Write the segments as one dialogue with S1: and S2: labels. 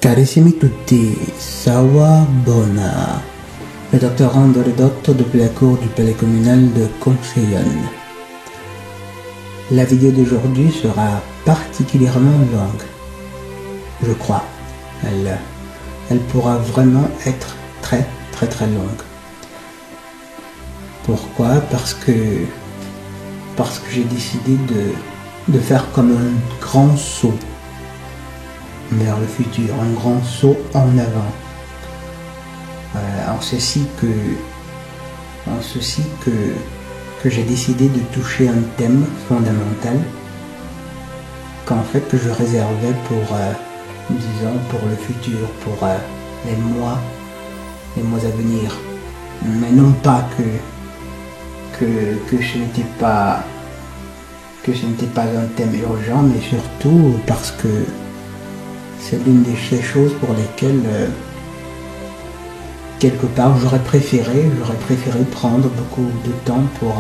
S1: Carissimi tutti, Sawabona, le doctorant Doridotto depuis la cour du palais communal de Concheyenne. La vidéo d'aujourd'hui sera particulièrement longue, je crois. Elle pourra vraiment être très longue. Pourquoi? Parce que j'ai décidé de faire comme un grand saut vers le futur, un grand saut en avant. En ceci que j'ai décidé de toucher un thème fondamental qu'en fait que je réservais pour, disons, pour le futur, pour les mois à venir. Mais non pas que ce n'était pas un thème urgent, mais surtout parce que c'est l'une des choses pour lesquelles quelque part j'aurais préféré prendre beaucoup de temps pour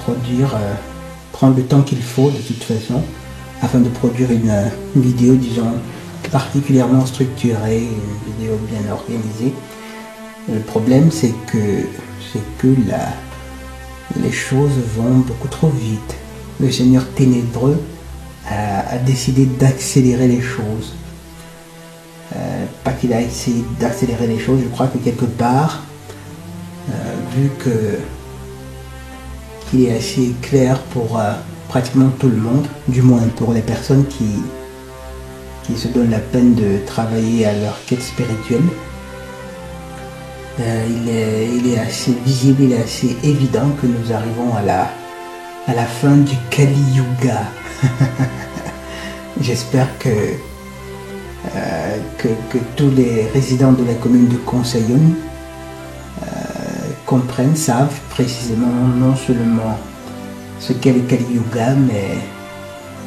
S1: produire, prendre le temps qu'il faut de toute façon afin de produire une vidéo, disons, particulièrement structurée, une vidéo bien organisée. Le problème c'est que les choses vont beaucoup trop vite. Le Seigneur ténébreux a décidé d'accélérer les choses. Pas qu'il a essayé d'accélérer les choses, je crois que quelque part, vu qu'il est assez clair pour pratiquement tout le monde, du moins pour les personnes qui se donnent la peine de travailler à leur quête spirituelle, il est assez visible, il est assez évident que nous arrivons à la fin du Kali Yuga. J'espère que tous les résidents de la commune de Concheyenne comprennent, savent précisément non seulement ce qu'est le Kali Yuga, mais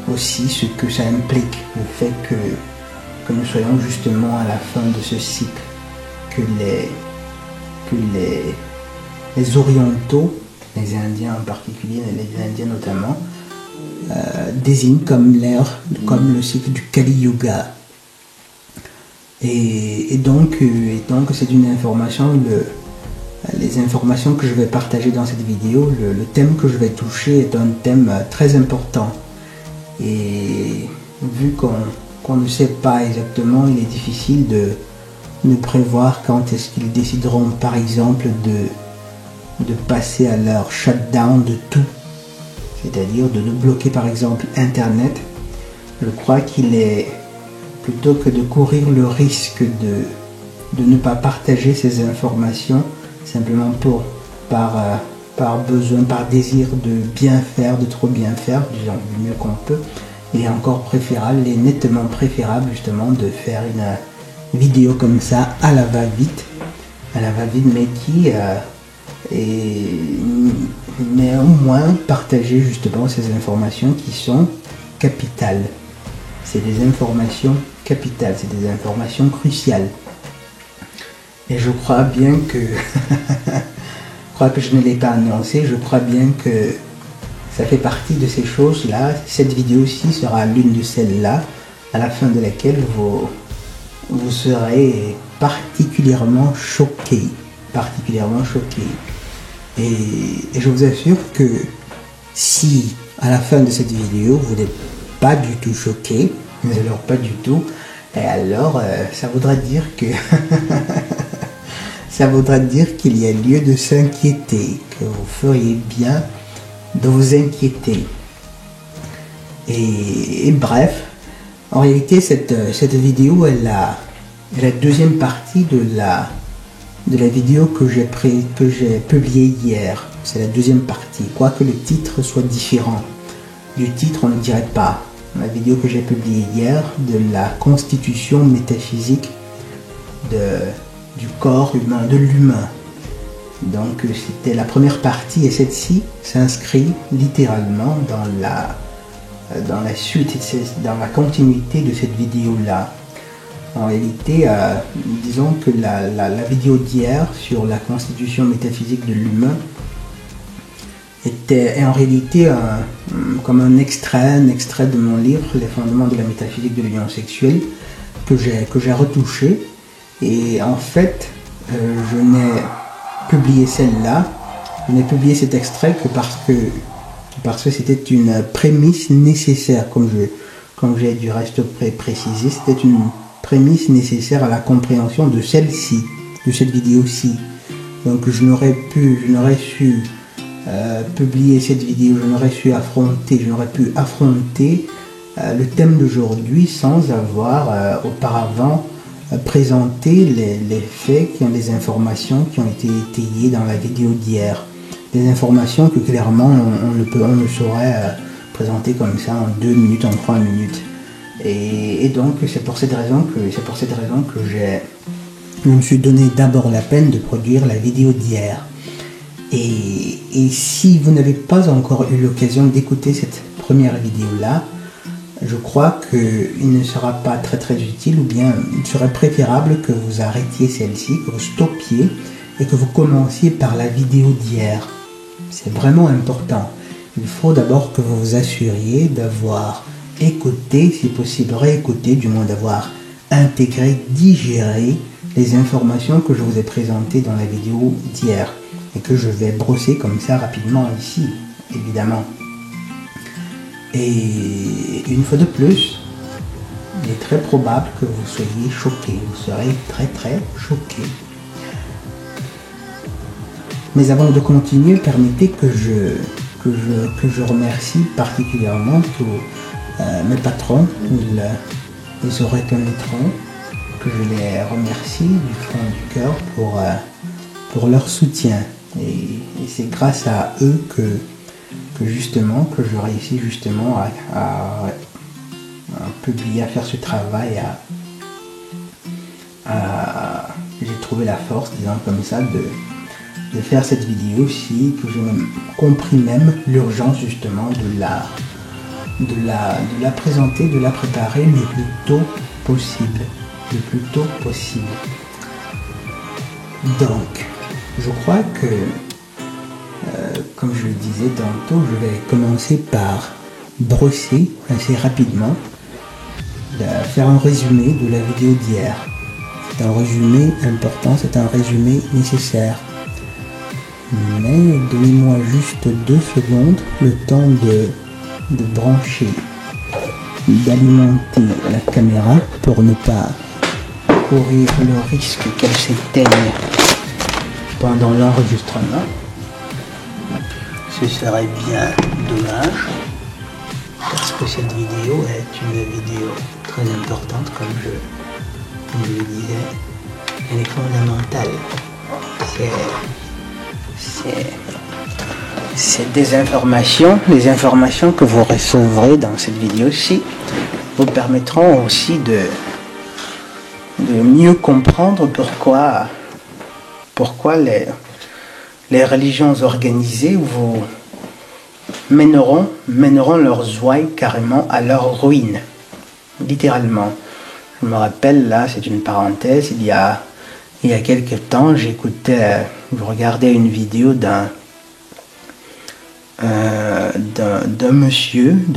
S1: aussi ce que ça implique, le fait que nous soyons justement à la fin de ce cycle, que les orientaux, les Indiens en particulier, les Indiens notamment, désignent comme le cycle du Kali Yuga. Et donc c'est une information, les informations que je vais partager dans cette vidéo, le thème que je vais toucher est un thème très important. Et vu qu'on ne sait pas exactement, il est difficile de prévoir quand est-ce qu'ils décideront par exemple de passer à leur shutdown de tout. C'est-à-dire de bloquer par exemple Internet. Je crois qu'il est, plutôt que de courir le risque de ne pas partager ces informations, simplement par besoin, par désir de bien faire, de trop bien faire, disons du mieux qu'on peut, il est encore préférable, il est nettement préférable justement de faire une vidéo comme ça à la va-vite, mais qui mais au moins partager justement ces informations qui sont capitales. C'est des informations capitales, c'est des informations cruciales. Et je crois bien que je ne l'ai pas annoncé, je crois bien que ça fait partie de ces choses-là. Cette vidéo-ci sera l'une de celles-là, à la fin de laquelle vous serez particulièrement choqués. Et je vous assure que si à la fin de cette vidéo vous n'êtes pas du tout choqué, mais alors pas du tout, et alors ça voudra dire que qu'il y a lieu de s'inquiéter, que vous feriez bien de vous inquiéter. Et bref, en réalité cette vidéo est la deuxième partie de la vidéo que j'ai publiée hier. C'est la deuxième partie, quoique le titre soit différent. Du titre on ne dirait pas. La vidéo que j'ai publiée hier de la constitution métaphysique du corps humain, de l'humain. Donc c'était la première partie et celle-ci s'inscrit littéralement dans la suite, dans la continuité de cette vidéo-là. En réalité, disons que la vidéo d'hier sur la constitution métaphysique de l'humain est en réalité comme un extrait de mon livre, Les fondements de la métaphysique de l'union sexuelle, que j'ai retouchées. Et en fait, je n'ai publié celle-là, je n'ai publié cet extrait que parce que c'était une prémisse nécessaire, comme j'ai du reste précisé, c'était une prémisse nécessaire à la compréhension de celle-ci, de cette vidéo-ci. Donc je n'aurais su publier cette vidéo, je n'aurais pu affronter le thème d'aujourd'hui sans avoir auparavant présenté les faits, les informations qui ont été étayées dans la vidéo d'hier. Des informations que clairement on ne saurait présenter comme ça en 2 minutes, en 3 minutes. Et donc c'est pour cette raison que je me suis donné d'abord la peine de produire la vidéo d'hier. Et si vous n'avez pas encore eu l'occasion d'écouter cette première vidéo-là, je crois qu'il ne sera pas très utile, ou bien il serait préférable que vous arrêtiez celle-ci, que vous stoppiez et que vous commenciez par la vidéo d'hier. C'est vraiment important. Il faut d'abord que vous vous assuriez d'avoir écouté, si possible réécouté, du moins d'avoir intégré, digéré les informations que je vous ai présentées dans la vidéo d'hier et que je vais brosser comme ça rapidement ici, évidemment. Et une fois de plus, il est très probable que vous soyez choqués, vous serez très choqués. Mais avant de continuer, permettez que je remercie particulièrement tous mes patrons, les oreilles pénétrants, que je les remercie du fond du cœur pour leur soutien. Et c'est grâce à eux que je réussis justement à publier, à faire ce travail, j'ai trouvé la force, disons comme ça, de faire cette vidéo aussi, que j'ai même compris même l'urgence justement de la présenter, de la préparer le plus tôt possible. Donc, je crois que, comme je le disais tantôt, je vais commencer par brosser assez rapidement, faire un résumé de la vidéo d'hier. C'est un résumé important, c'est un résumé nécessaire. Mais donnez-moi juste 2 secondes, le temps de brancher, d'alimenter la caméra pour ne pas courir le risque qu'elle s'éteigne pendant l'enregistrement. Ce serait bien dommage, parce que cette vidéo est une vidéo très importante, comme je le disais. Elle est fondamentale. C'est des informations, les informations que vous recevrez dans cette vidéo-ci vous permettront aussi de mieux comprendre pourquoi les religions organisées vous mèneront leurs ouailles carrément à leur ruine, littéralement. Je me rappelle, là, c'est une parenthèse, il y a quelques temps, je regardais une vidéo d'un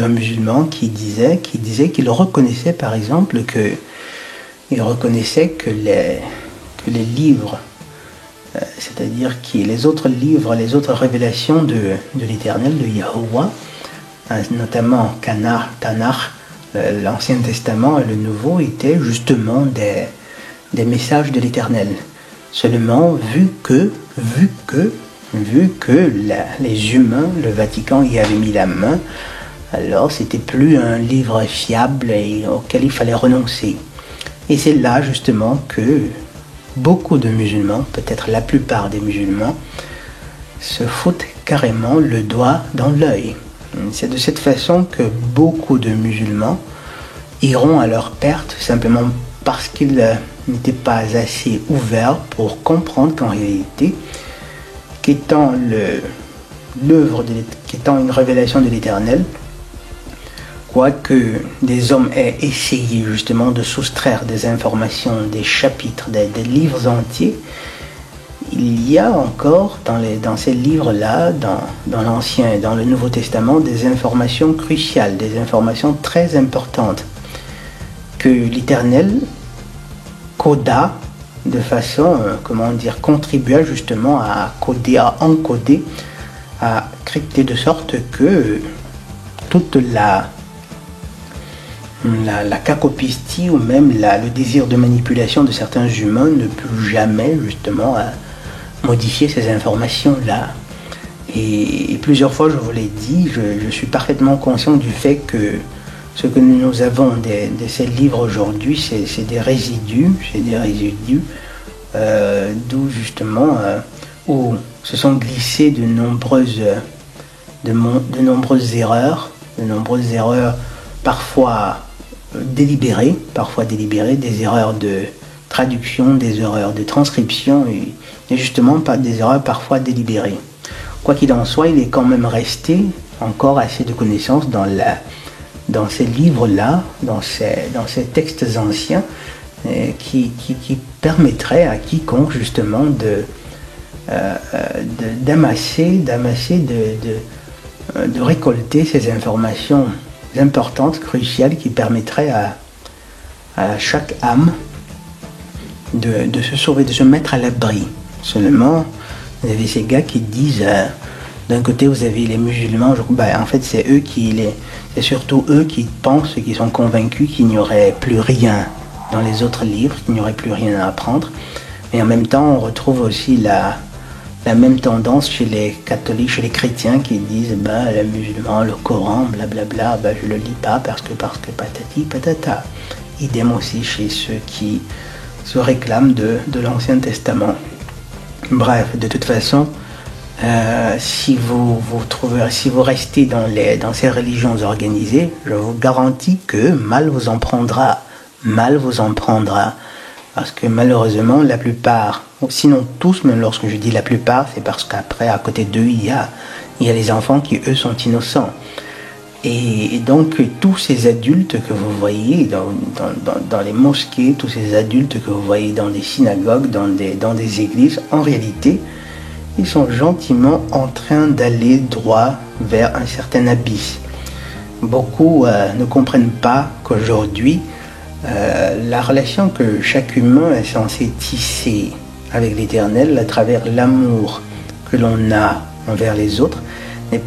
S1: musulman qui disait qu'il reconnaissait par exemple que les livres, c'est-à-dire les autres livres, les autres révélations de l'Éternel, de Yahuwah, notamment Tanakh, l'Ancien Testament et le Nouveau, étaient justement des messages de l'Éternel. Seulement, vu que les humains, le Vatican y avait mis la main, alors c'était plus un livre fiable et auquel il fallait renoncer. Et c'est là justement que beaucoup de musulmans, peut-être la plupart des musulmans, se foutent carrément le doigt dans l'œil. C'est de cette façon que beaucoup de musulmans iront à leur perte simplement parce qu'ils n'étaient pas assez ouverts pour comprendre qu'en réalité, qu'étant une révélation de l'Éternel, quoique des hommes aient essayé justement de soustraire des informations, des chapitres, des livres entiers, il y a encore dans ces livres-là, dans l'Ancien et dans le Nouveau Testament, des informations cruciales, des informations très importantes que l'Éternel coda de façon, comment dire, contribua justement à coder, à encoder, à crypter de sorte que toute la cacopistie ou même le désir de manipulation de certains humains ne peut jamais justement modifier ces informations-là. Et plusieurs fois, je vous l'ai dit, je suis parfaitement conscient du fait que ce que nous avons de ces livres aujourd'hui, c'est des résidus, d'où justement, où se sont glissées de nombreuses erreurs, parfois délibérées, des erreurs de traduction, des erreurs de transcription, et justement des erreurs parfois délibérées. Quoi qu'il en soit, il est quand même resté encore assez de connaissances dans ces livres-là, dans ces textes anciens, qui permettraient à quiconque justement d'amasser, de récolter ces informations importantes, cruciales, qui permettraient à chaque âme de se sauver, de se mettre à l'abri. Seulement, vous avez ces gars qui disent, d'un côté vous avez les musulmans, en fait c'est surtout eux qui pensent, qui sont convaincus qu'il n'y aurait plus rien dans les autres livres, qu'il n'y aurait plus rien à apprendre. Mais en même temps, on retrouve aussi la même tendance chez les catholiques, chez les chrétiens qui disent, les musulmans, le Coran, blablabla, je le lis pas parce que patati patata. Idem aussi chez ceux qui se réclament de l'Ancien Testament. Bref, de toute façon, si vous restez dans ces religions organisées, je vous garantis que mal vous en prendra. Parce que malheureusement, la plupart, sinon tous, même lorsque je dis la plupart, c'est parce qu'après, à côté d'eux, il y a les enfants qui, eux, sont innocents. Et donc, tous ces adultes que vous voyez dans les mosquées, tous ces adultes que vous voyez dans des synagogues, dans des églises, en réalité, ils sont gentiment en train d'aller droit vers un certain abysse. Beaucoup ne comprennent pas qu'aujourd'hui, la relation que chaque humain est censé tisser avec l'Éternel à travers l'amour que l'on a envers les autres n'est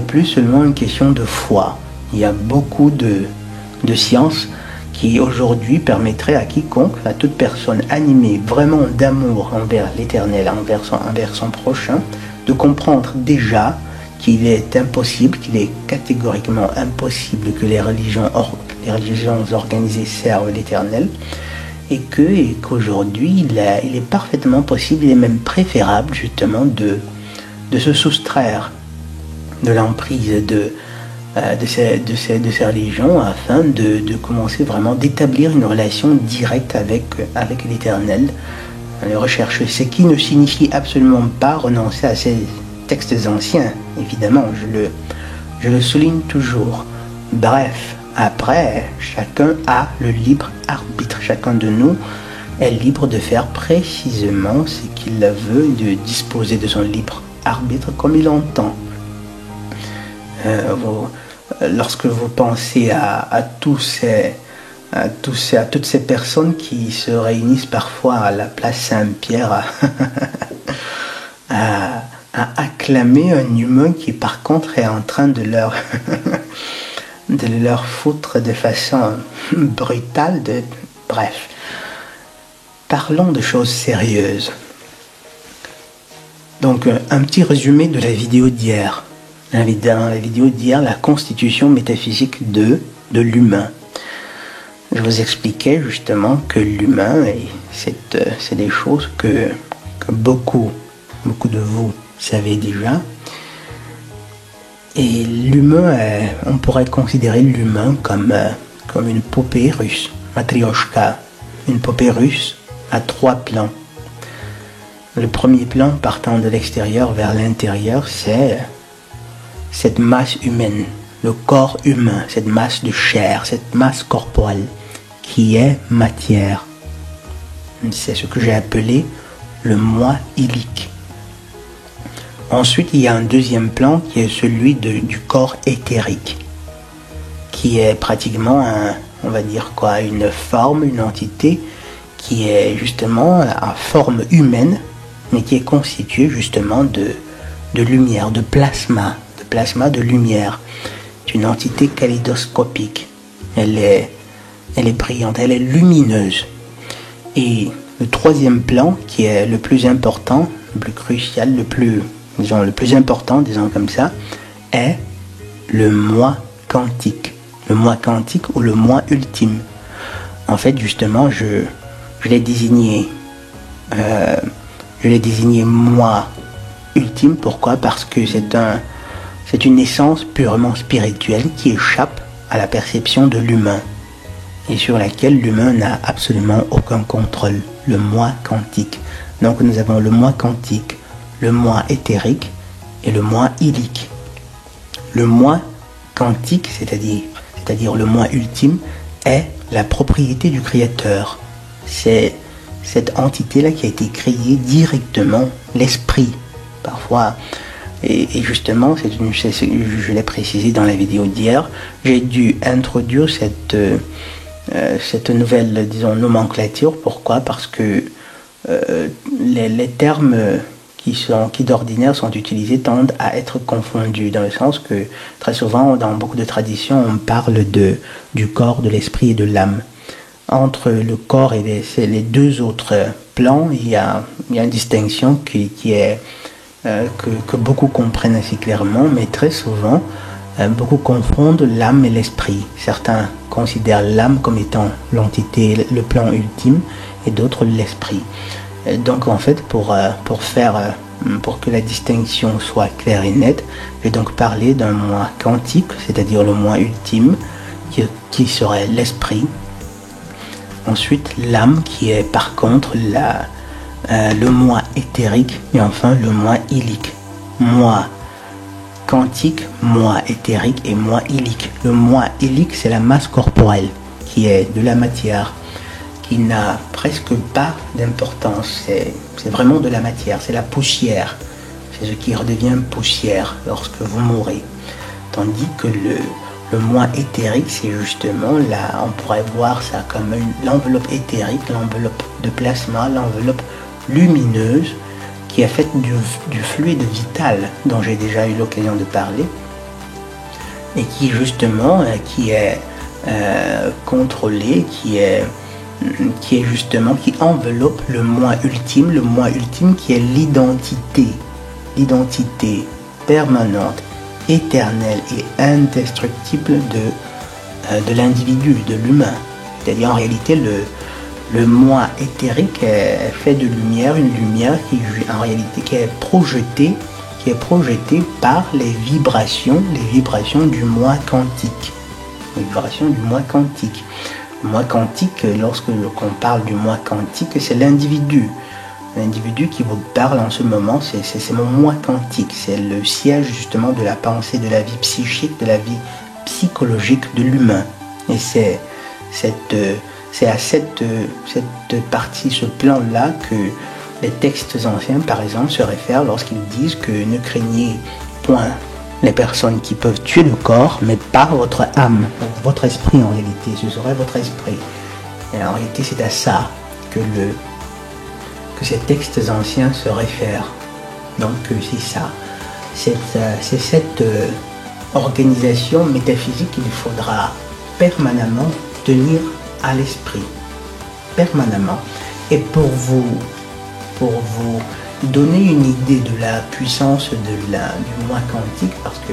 S1: plus seulement une question de foi. Il y a beaucoup de sciences qui aujourd'hui permettraient à quiconque, à toute personne animée vraiment d'amour envers l'Éternel, envers son prochain, de comprendre déjà qu'il est impossible, qu'il est catégoriquement impossible que les religions organisées servent l'Éternel, et qu'aujourd'hui il est parfaitement possible, il est même préférable justement de se soustraire de l'emprise de ces religions afin de commencer vraiment d'établir une relation directe avec l'Éternel, le rechercher, ce qui ne signifie absolument pas renoncer à ces textes anciens, évidemment, je le souligne toujours. Bref, après, chacun a le libre arbitre, chacun de nous est libre de faire précisément ce qu'il veut, de disposer de son libre arbitre comme il entend. Lorsque vous pensez à toutes ces personnes qui se réunissent parfois à la place Saint-Pierre à acclamer un humain qui par contre est en train de leur foutre de façon brutale, bref. Parlons de choses sérieuses. Donc un petit résumé de la vidéo d'hier. Dans la vidéo d'hier, la constitution métaphysique de l'humain. Je vous expliquais justement que l'humain, c'est des choses que beaucoup de vous savez déjà. Et l'humain, on pourrait considérer l'humain comme une poupée russe, matrioshka, une poupée russe à 3 plans. Le premier plan, partant de l'extérieur vers l'intérieur, c'est cette masse humaine, le corps humain, cette masse de chair, cette masse corporelle qui est matière. C'est ce que j'ai appelé le moi illique. Ensuite, il y a un deuxième plan qui est celui du corps éthérique, qui est pratiquement une forme, une entité qui est justement à forme humaine, mais qui est constitué justement de lumière, de plasma, de lumière. C'est une entité kaléidoscopique. Elle est brillante, elle est lumineuse. Et le troisième plan, qui est le plus important, le plus crucial, le plus important, disons comme ça, est le moi quantique. Le moi quantique ou le moi ultime. En fait, justement, je l'ai désigné moi ultime. Pourquoi? Parce que c'est une essence purement spirituelle qui échappe à la perception de l'humain et sur laquelle l'humain n'a absolument aucun contrôle. Le moi quantique. Donc nous avons le moi quantique, le moi éthérique et le moi illique. Le moi quantique, c'est-à-dire le moi ultime, est la propriété du créateur. C'est cette entité-là qui a été créée directement, l'esprit. Parfois, et justement, je l'ai précisé dans la vidéo d'hier, j'ai dû introduire cette nouvelle, disons, nomenclature. Pourquoi? Parce que les termes qui d'ordinaire sont utilisés tendent à être confondus, dans le sens que très souvent, dans beaucoup de traditions, on parle du corps, de l'esprit et de l'âme. Entre le corps et les deux autres plans, il y a une distinction qui est que beaucoup comprennent assez clairement, mais très souvent, beaucoup confondent l'âme et l'esprit. Certains considèrent l'âme comme étant l'entité, le plan ultime, et d'autres l'esprit. Donc en fait, pour que la distinction soit claire et nette, je vais donc parler d'un moi quantique, c'est-à-dire le moi ultime, qui serait l'esprit. Ensuite, l'âme, qui est par contre le moi éthérique, et enfin le moi illique. Moi quantique, moi éthérique et moi illique. Le moi illique, c'est la masse corporelle, qui est de la matière, qui n'a presque pas d'importance. C'est vraiment de la matière, c'est la poussière. C'est ce qui redevient poussière lorsque vous mourrez. Tandis que le moi éthérique, c'est justement là, on pourrait voir ça comme l'enveloppe éthérique, l'enveloppe de plasma, l'enveloppe lumineuse qui est faite du fluide vital dont j'ai déjà eu l'occasion de parler et qui justement qui est contrôlé, qui enveloppe le moi ultime qui est l'identité permanente, éternelle et indestructible de l'individu, de l'humain. C'est-à-dire en réalité le moi éthérique est fait de lumière, une lumière qui est projetée par les vibrations du moi quantique. Les vibrations du moi quantique. Le moi quantique, lorsqu'on parle du moi quantique, c'est l'individu. L'individu qui vous parle en ce moment, c'est mon moi quantique. C'est le siège justement de la pensée, de la vie psychique, de la vie psychologique de l'humain. Et c'est à cette partie, ce plan-là, que les textes anciens, par exemple, se réfèrent lorsqu'ils disent que ne craignez point les personnes qui peuvent tuer le corps, mais pas votre âme, votre esprit en réalité, ce serait votre esprit. Et en réalité, c'est à ça que ces textes anciens se réfèrent. Donc c'est ça. C'est cette organisation métaphysique qu'il faudra permanemment tenir à l'esprit, permanemment. Et pour vous donner une idée de la puissance du moi quantique, parce que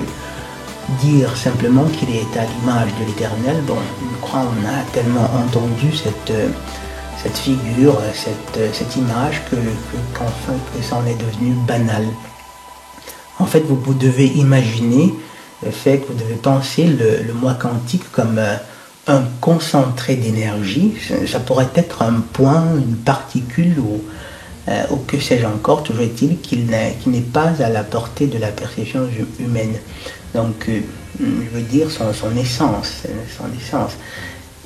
S1: dire simplement qu'il est à l'image de l'éternel, bon, je crois on a tellement entendu cette figure, cette image qu'enfin que ça en est devenu banal. En fait, vous devez imaginer le fait que vous devez penser le moi quantique comme un concentré d'énergie. Ça pourrait être un point, une particule ou que sais-je encore, toujours est-il qu'il n'est pas à la portée de la perception humaine. Donc, je veux dire son essence.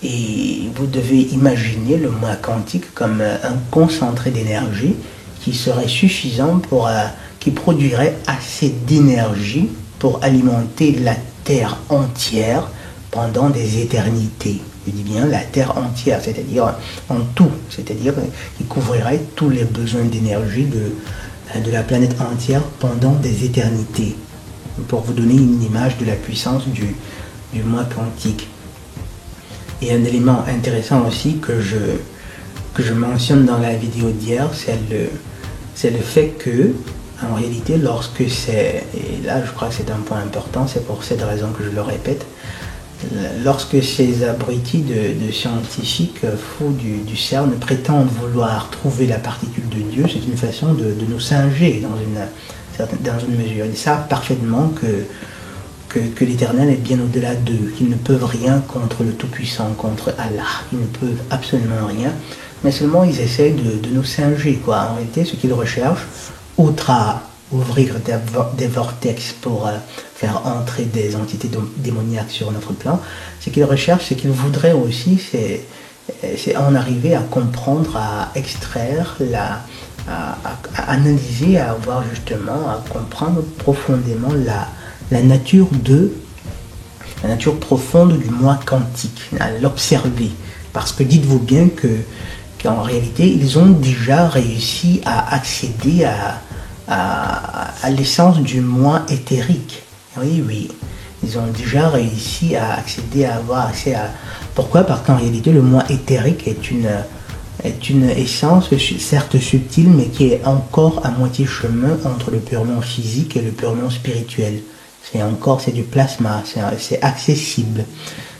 S1: Et vous devez imaginer le moi quantique comme un concentré d'énergie qui serait suffisant qui produirait assez d'énergie pour alimenter la Terre entière pendant des éternités. Je dis bien la Terre entière, c'est-à-dire en tout, c'est-à-dire qu'il couvrirait tous les besoins d'énergie de la planète entière pendant des éternités, pour vous donner une image de la puissance du moi quantique. Et un élément intéressant aussi que je mentionne dans la vidéo d'hier, c'est le fait que, en réalité, lorsque c'est, et là je crois que c'est un point important, c'est pour cette raison que je le répète, lorsque ces abrutis de scientifiques fous du CERN prétendent vouloir trouver la particule de Dieu, c'est une façon de nous singer dans une mesure. Ils savent parfaitement que l'Éternel est bien au-delà d'eux, qu'ils ne peuvent rien contre le Tout-Puissant, contre Allah. Ils ne peuvent absolument rien, mais seulement ils essayent de nous singer, quoi. En réalité, ce qu'ils recherchent, outre à ouvrir des vortex pour faire entrer des entités démoniaques sur notre plan, ce qu'ils recherchent, ce qu'ils voudraient aussi, c'est en arriver à comprendre, à extraire, à analyser, à avoir justement, à comprendre profondément la nature profonde du moi quantique, à l'observer. Parce que dites-vous bien qu'en réalité, ils ont déjà réussi à accéder à l'essence du moi éthérique. Oui, oui. Ils ont déjà réussi à accéder, à avoir accès à... Pourquoi? Parce qu'en réalité, le moi éthérique est une essence, certes subtile, mais qui est encore à moitié chemin entre le purement physique et le purement spirituel. C'est du plasma, c'est accessible.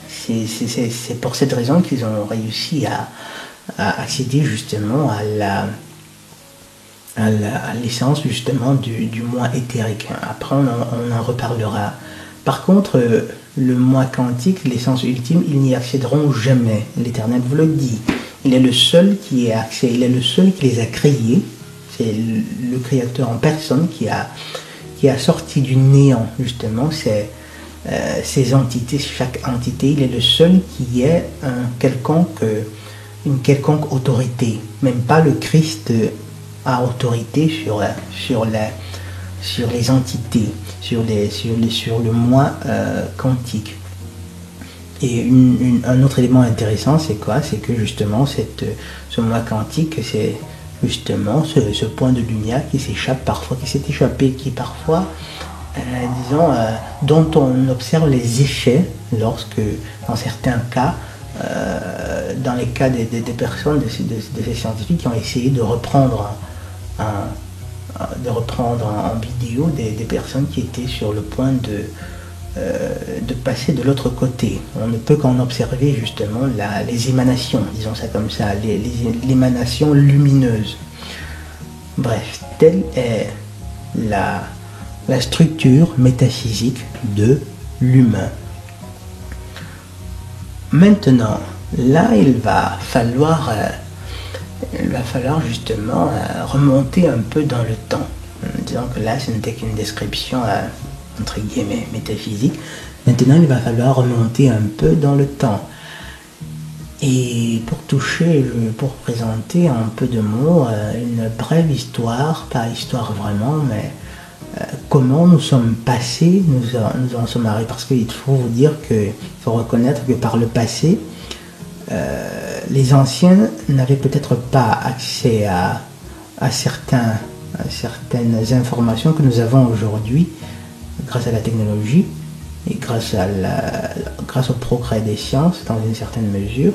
S1: C'est pour cette raison qu'ils ont réussi à accéder justement à l'essence justement du moi éthérique. Après, on en reparlera. Par contre, le moi quantique, l'essence ultime, ils n'y accéderont jamais. L'Éternel vous le dit. Il est le seul qui ait accès, il est le seul qui les a créés. C'est le Créateur en personne qui a sorti du néant justement ces entités, chaque entité. Il est le seul qui ait une quelconque autorité. Même pas le Christ a autorité sur les entités, sur le moi quantique. Et un autre élément intéressant, c'est quoi? C'est que justement, ce moi quantique, c'est justement ce point de lumière qui s'échappe parfois, qui s'est échappé, qui parfois, dont on observe les effets lorsque, dans certains cas, dans les cas des personnes, de ces scientifiques qui ont essayé de reprendre en vidéo des personnes qui étaient sur le point de passer de l'autre côté. On ne peut qu'en observer justement les émanations, disons ça comme ça, l'émanation lumineuse. Bref, telle est la structure métaphysique de l'humain. Maintenant, là, il va falloir justement remonter un peu dans le temps. Disons que là, ce n'était qu'une description entre guillemets métaphysique. Maintenant, il va falloir remonter un peu dans le temps. Et pour présenter en peu de mots une brève histoire, pas histoire vraiment, mais comment nous sommes passés, nous en sommes arrivés. Parce qu'il faut vous dire il faut reconnaître que par le passé, les anciens n'avaient peut-être pas accès à certaines informations que nous avons aujourd'hui grâce à la technologie et grâce au progrès des sciences dans une certaine mesure,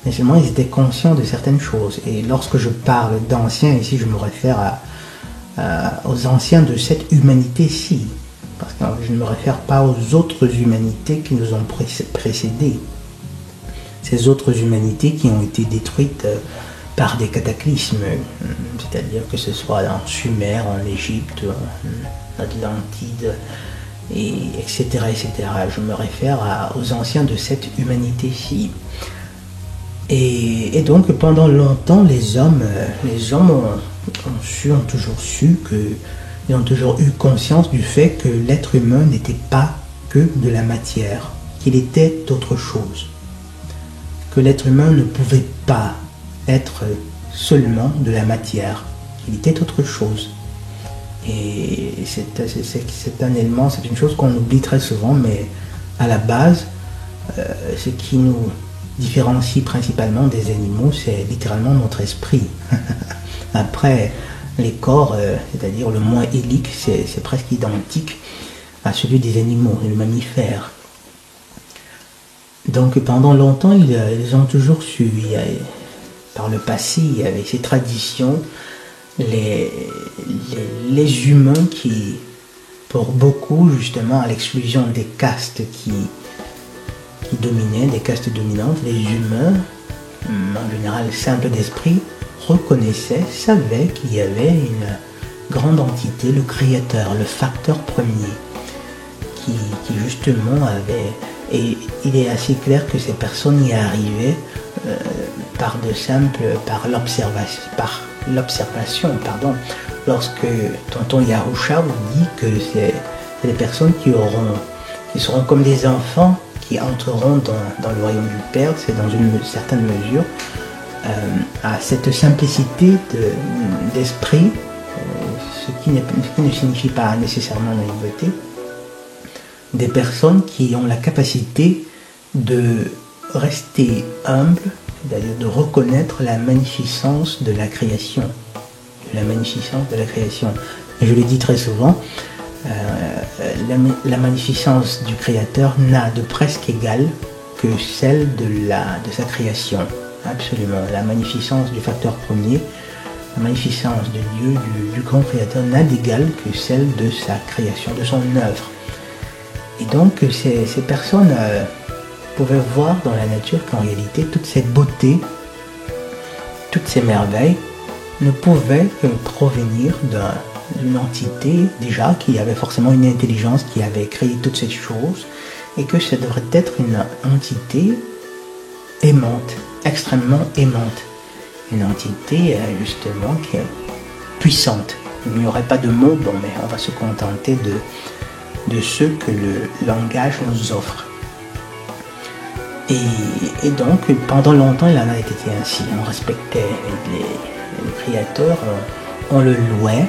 S1: mais seulement ils étaient conscients de certaines choses. Et lorsque je parle d'anciens, ici je me réfère aux anciens de cette humanité-ci, parce que je ne me réfère pas aux autres humanités qui nous ont précédés. Ces autres humanités qui ont été détruites par des cataclysmes, c'est-à-dire que ce soit en Sumer, en Égypte, en Atlantide, etc., etc. Je me réfère aux anciens de cette humanité-ci. Et donc pendant longtemps, les hommes ont toujours su ils ont toujours eu conscience du fait que l'être humain n'était pas que de la matière, qu'il était autre chose. Que l'être humain ne pouvait pas être seulement de la matière, qu'il était autre chose. Et c'est un élément, c'est une chose qu'on oublie très souvent, mais à la base, ce qui nous différencie principalement des animaux, c'est littéralement notre esprit. Après, les corps, c'est-à-dire le moi hélique, c'est presque identique à celui des animaux, les mammifères. Donc pendant longtemps, ils ont toujours su, par le passé, il y avait ces traditions, les humains qui, pour beaucoup, justement, à l'exclusion des castes qui dominaient, des castes dominantes, les humains, en général simples d'esprit, reconnaissaient, savaient qu'il y avait une grande entité, le créateur, le facteur premier, qui justement avait... Et il est assez clair que ces personnes y arrivaient par l'observation, lorsque tonton Yahusha vous dit que c'est des personnes qui seront comme des enfants qui entreront dans le royaume du Père, c'est dans une certaine mesure, à cette simplicité d'esprit, ce qui ne signifie pas nécessairement naïveté, des personnes qui ont la capacité de rester humbles, c'est-à-dire de reconnaître la magnificence de la création. Et je le dis très souvent, la magnificence du Créateur n'a de presque égal que celle de sa création. Absolument. La magnificence du facteur premier, la magnificence de Dieu, du grand Créateur, n'a d'égal que celle de sa création, de son œuvre. Et donc ces personnes pouvaient voir dans la nature qu'en réalité toute cette beauté, toutes ces merveilles ne pouvaient que provenir d'une entité déjà qui avait forcément une intelligence qui avait créé toutes ces choses et que ça devrait être une entité aimante, extrêmement aimante. Une entité justement qui est puissante. Il n'y aurait pas de mots, bon, mais on va se contenter de ce que le langage nous offre. Et donc, pendant longtemps, il en a été ainsi. On respectait les créateurs, on le louait,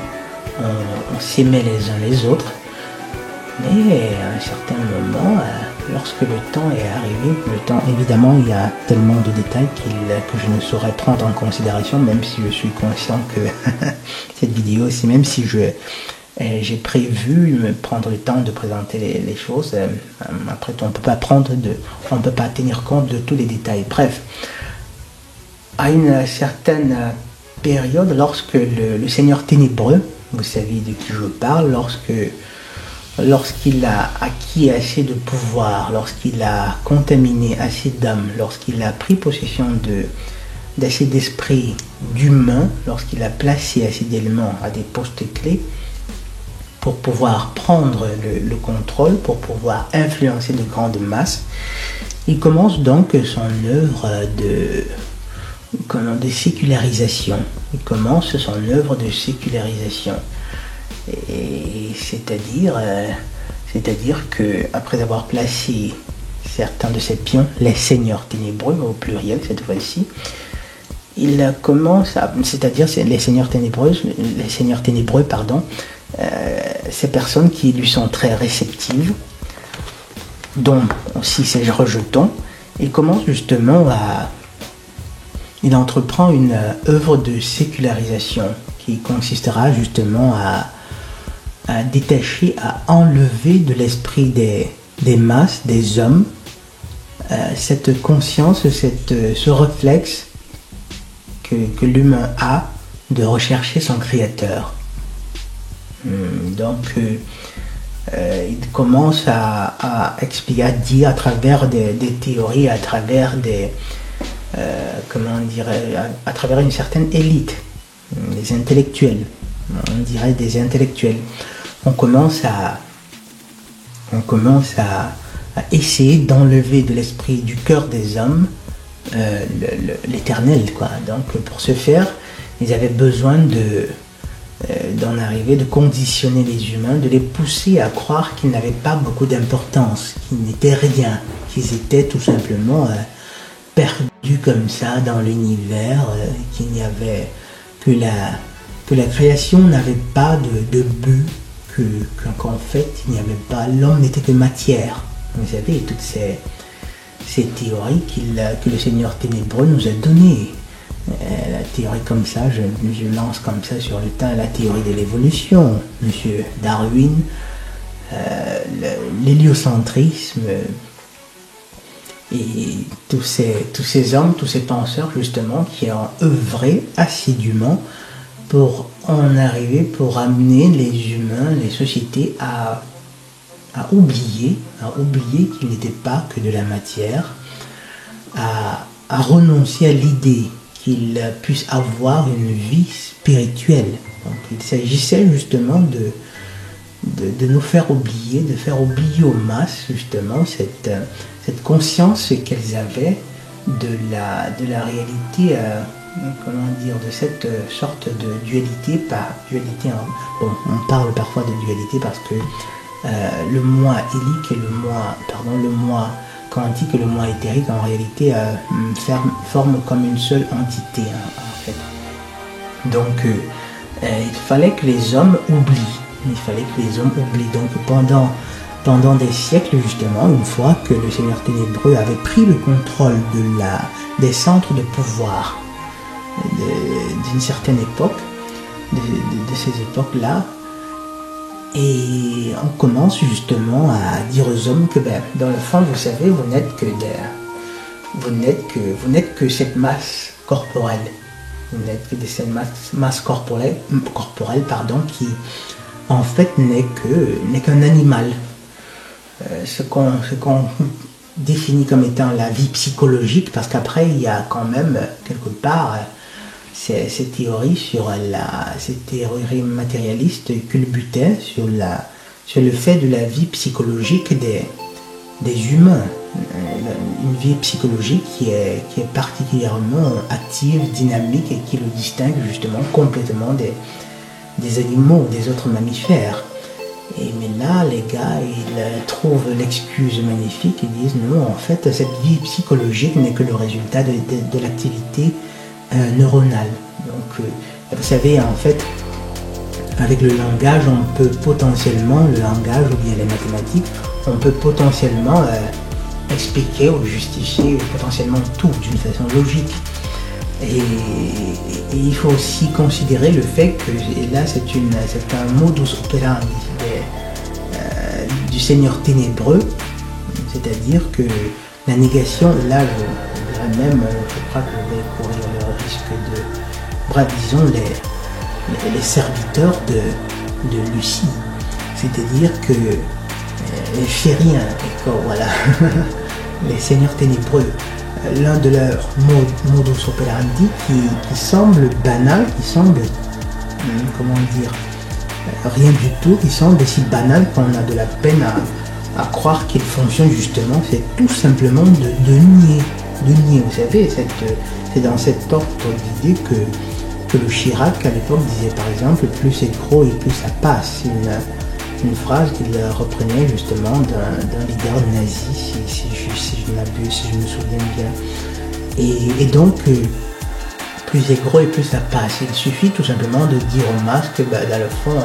S1: on s'aimait les uns les autres. Mais à un certain moment, lorsque le temps est arrivé, le temps, évidemment, il y a tellement de détails que je ne saurais prendre en considération, même si je suis conscient que cette vidéo, c'est même si j'ai prévu me prendre le temps de présenter les choses. Après, on ne peut pas tenir compte de tous les détails. Bref, à une certaine période, lorsque le Seigneur ténébreux, vous savez de qui je parle, lorsqu'il a acquis assez de pouvoir, lorsqu'il a contaminé assez d'âmes, lorsqu'il a pris possession d'assez d'esprit d'humain, lorsqu'il a placé assez d'éléments à des postes clés, pour pouvoir prendre le contrôle, pour pouvoir influencer de grandes masses, il commence donc son œuvre de sécularisation. Il commence son œuvre de sécularisation. Et c'est-à-dire que après avoir placé certains de ses pions, les seigneurs ténébreux, au pluriel cette fois-ci, il commence à, c'est-à-dire les seigneurs ténébreux, ces personnes qui lui sont très réceptives, dont aussi ces rejetons, il commence justement il entreprend une œuvre de sécularisation qui consistera justement à détacher, à enlever de l'esprit des masses, des hommes, cette conscience, ce réflexe que l'humain a de rechercher son créateur. Donc, il commence à expliquer, à dire à travers des théories, à travers à travers une certaine élite, des intellectuels, on dirait des intellectuels. On commence à essayer d'enlever de l'esprit du cœur des hommes l'éternel, quoi. Donc, pour ce faire, ils avaient besoin d'en arriver, de conditionner les humains, de les pousser à croire qu'ils n'avaient pas beaucoup d'importance, qu'ils n'étaient rien, qu'ils étaient tout simplement perdus comme ça dans l'univers, qu'il n'y avait que la création n'avait pas de but, qu'en fait il n'y avait pas, l'homme n'était que matière. Vous savez, toutes ces théories que le Seigneur ténébreux nous a données. La théorie comme ça, je lance comme ça sur le tas la théorie de l'évolution, Monsieur Darwin, l'héliocentrisme, et tous ces hommes, tous ces penseurs justement qui ont œuvré assidûment pour en arriver, pour amener les humains, les sociétés à oublier qu'ils n'étaient pas que de la matière, à renoncer à l'idée qu'ils puissent avoir une vie spirituelle. Donc il s'agissait justement de nous faire oublier, de faire oublier aux masses justement cette conscience qu'elles avaient de la réalité, comment dire, de cette sorte de dualité, bon, on parle parfois de dualité parce que le moi hélique et le moi quantique et le moi éthérique en réalité forment comme une seule entité en fait. Donc il fallait que les hommes oublient. Donc pendant des siècles justement, une fois que le Seigneur ténébreux avait pris le contrôle des centres de pouvoir d'une certaine époque, de ces époques-là, et on commence justement à dire aux hommes que dans le fond, vous savez, vous n'êtes que cette masse corporelle. Vous n'êtes que de cette masse corporelle, qui en fait n'est qu'un animal. Ce qu'on définit comme étant la vie psychologique, parce qu'après il y a quand même quelque part ces théories matérialistes culbutaient sur le fait de la vie psychologique des humains. Une vie psychologique qui est particulièrement active, dynamique et qui le distingue justement complètement des animaux, des autres mammifères. Mais là, les gars, ils trouvent l'excuse magnifique, ils disent non, en fait, cette vie psychologique n'est que le résultat de l'activité neuronale. Donc, vous savez, en fait, avec le langage, le langage ou bien les mathématiques, on peut potentiellement expliquer ou justifier potentiellement tout d'une façon logique. Et il faut aussi considérer le fait que, et là c'est un modus operandi du Seigneur ténébreux, c'est-à-dire que la négation, là je crois que je vais courir le risque disons les serviteurs de Lucie, c'est-à-dire que les chériens, voilà, les seigneurs ténébreux, l'un de leurs modus operandi qui semble banal, qui semble, comment dire, rien du tout, qui semble si banal qu'on a de la peine à croire qu'il fonctionne justement, c'est tout simplement de nier. Vous savez, c'est dans cette ordre d'idée que le Chirac à l'époque disait par exemple, plus c'est gros et plus ça passe. Une phrase qu'il reprenait justement d'un leader nazi, si je m'abuse, si je me souviens bien. Et donc, plus c'est gros et plus ça passe. Il suffit tout simplement de dire au masque, dans le fond,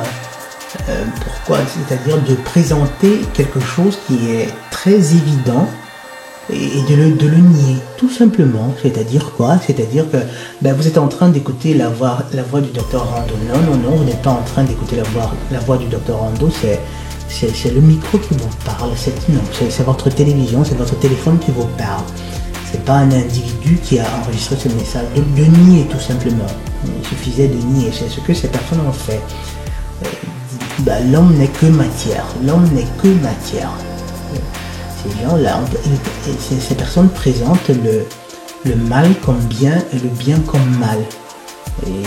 S1: pourquoi, c'est-à-dire de présenter quelque chose qui est très évident et de le nier, tout simplement. C'est-à-dire quoi? C'est-à-dire que vous êtes en train d'écouter la voix du docteur Rando. Non, vous n'êtes pas en train d'écouter la voix du docteur Rando, c'est le micro qui vous parle, c'est votre télévision, c'est votre téléphone qui vous parle. C'est pas un individu qui a enregistré ce message. De nier, tout simplement. Il suffisait de nier, c'est ce que ces personnes ont fait. L'homme n'est que matière. Ces gens-là, ces personnes présentent le mal comme bien et le bien comme mal. Et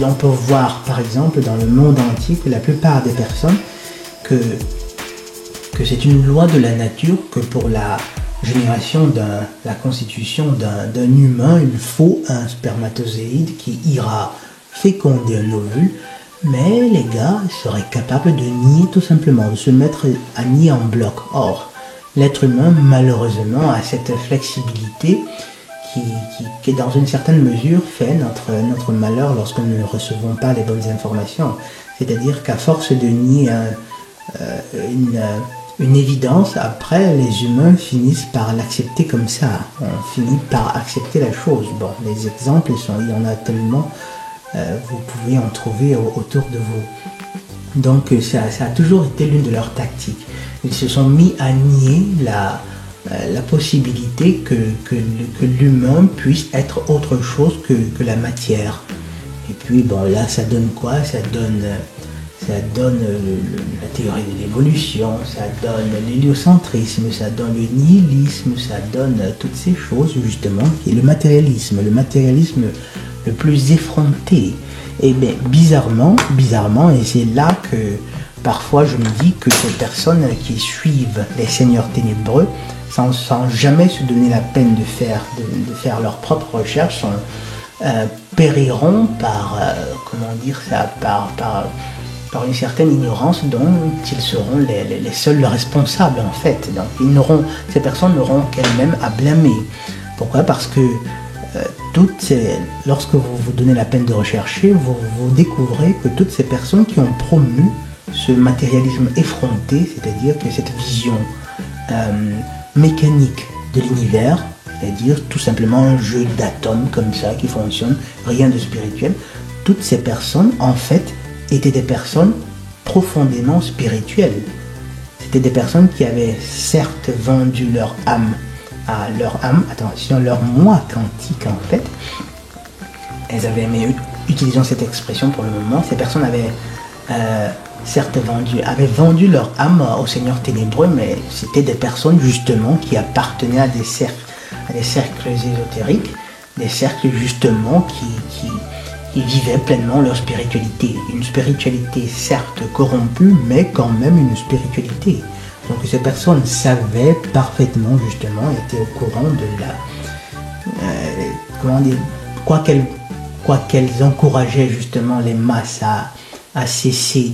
S1: on peut voir, par exemple, dans le monde entier, que la plupart des personnes, que c'est une loi de la nature que pour la génération la constitution d'un humain, il faut un spermatozoïde qui ira féconder un ovule. Mais les gars seraient capables de nier tout simplement, de se mettre à nier en bloc. Or, l'être humain, malheureusement, a cette flexibilité qui dans une certaine mesure, fait notre malheur lorsque nous ne recevons pas les bonnes informations. C'est-à-dire qu'à force de nier une évidence. Après, les humains finissent par l'accepter comme ça. On finit par accepter la chose. Bon, les exemples, il y en a tellement, vous pouvez en trouver autour de vous. Donc, ça a toujours été l'une de leurs tactiques. Ils se sont mis à nier la possibilité que l'humain puisse être autre chose que la matière. Et puis, bon, là, ça donne quoi? Ça donne la théorie de l'évolution, ça donne l'héliocentrisme, ça donne le nihilisme, ça donne toutes ces choses, justement, qui est le matérialisme le plus effronté. Et bien, bizarrement, et c'est là que parfois je me dis que ces personnes qui suivent les seigneurs ténébreux, sans jamais se donner la peine de faire leurs propres recherches, périront par, par une certaine ignorance dont ils seront les seuls responsables en fait. Donc ces personnes n'auront qu'elles-mêmes à blâmer. Pourquoi? Parce que lorsque vous vous donnez la peine de rechercher, vous découvrez que toutes ces personnes qui ont promu ce matérialisme effronté, c'est-à-dire que cette vision mécanique de l'univers, c'est-à-dire tout simplement un jeu d'atomes comme ça qui fonctionne, rien de spirituel, toutes ces personnes en fait étaient des personnes profondément spirituelles. C'était des personnes qui avaient certes vendu leur âme attention, leur moi quantique en fait. Elles avaient, mais utilisons cette expression pour le moment, ces personnes avaient avaient vendu leur âme au Seigneur ténébreux, mais c'était des personnes justement qui appartenaient à des cercles ésotériques, des cercles justement qui vivaient pleinement leur spiritualité. Une spiritualité certes corrompue, mais quand même une spiritualité. Donc ces personnes savaient parfaitement justement, étaient au courant de quoi qu'elles encourageaient justement les masses à cesser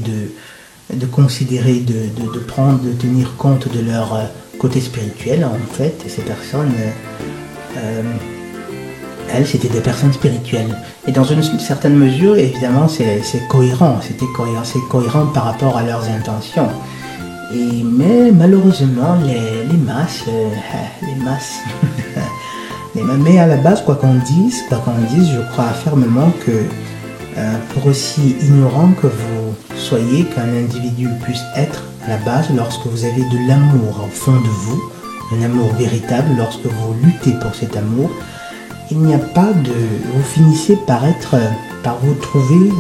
S1: de considérer, de tenir compte de leur côté spirituel. En fait, ces personnes, elles, c'était des personnes spirituelles. Et dans une certaine mesure, évidemment, c'est cohérent. C'est cohérent par rapport à leurs intentions. Mais malheureusement, les masses, mais à la base, quoi qu'on dise, je crois fermement que pour aussi ignorant que vous soyez, qu'un individu puisse être à la base, lorsque vous avez de l'amour au fond de vous, un amour véritable, lorsque vous luttez pour cet amour, il n'y a pas vous finissez par vous trouver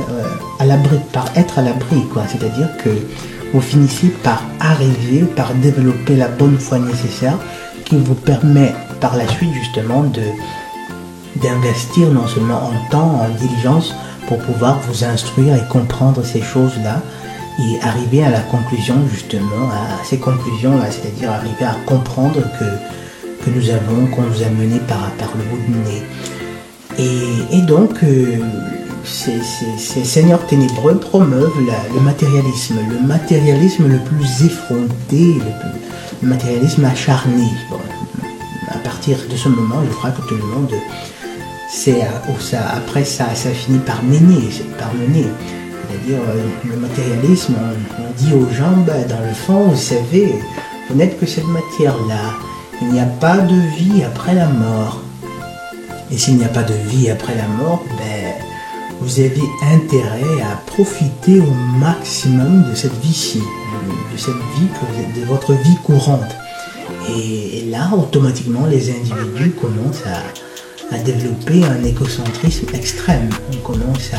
S1: à l'abri, par être à l'abri, quoi. C'est-à-dire que vous finissez par par développer la bonne foi nécessaire qui vous permet par la suite justement d'investir non seulement en temps, en diligence, pour pouvoir vous instruire et comprendre ces choses-là et arriver à la conclusion justement, à ces conclusions-là, c'est-à-dire arriver à comprendre qu'on nous a mené par le bout du nez. Et donc, ces seigneurs ténébreux promeuvent le matérialisme le plus effronté, le matérialisme acharné. Bon, à partir de ce moment, je crois que tout le monde, après ça finit par mener. C'est-à-dire, le matérialisme, on dit aux gens, dans le fond, vous savez, vous n'êtes que cette matière-là. Il n'y a pas de vie après la mort. Et s'il n'y a pas de vie après la mort, vous avez intérêt à profiter au maximum de cette vie-ci, de votre vie courante. Et là, automatiquement, les individus commencent à développer un égocentrisme extrême. On commence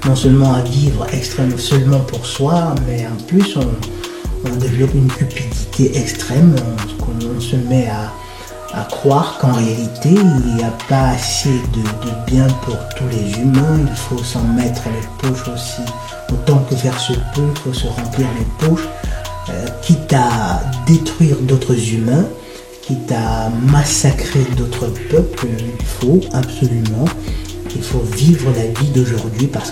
S1: non seulement à vivre extrêmement seulement pour soi, mais en plus on développe une cupidité extrême. On se met à croire qu'en réalité il n'y a pas assez de bien pour tous les humains. Il faut s'en mettre les poches aussi. Autant que faire se peut, il faut se remplir les poches, quitte à détruire d'autres humains, quitte à massacrer d'autres peuples. Il faut vivre la vie d'aujourd'hui parce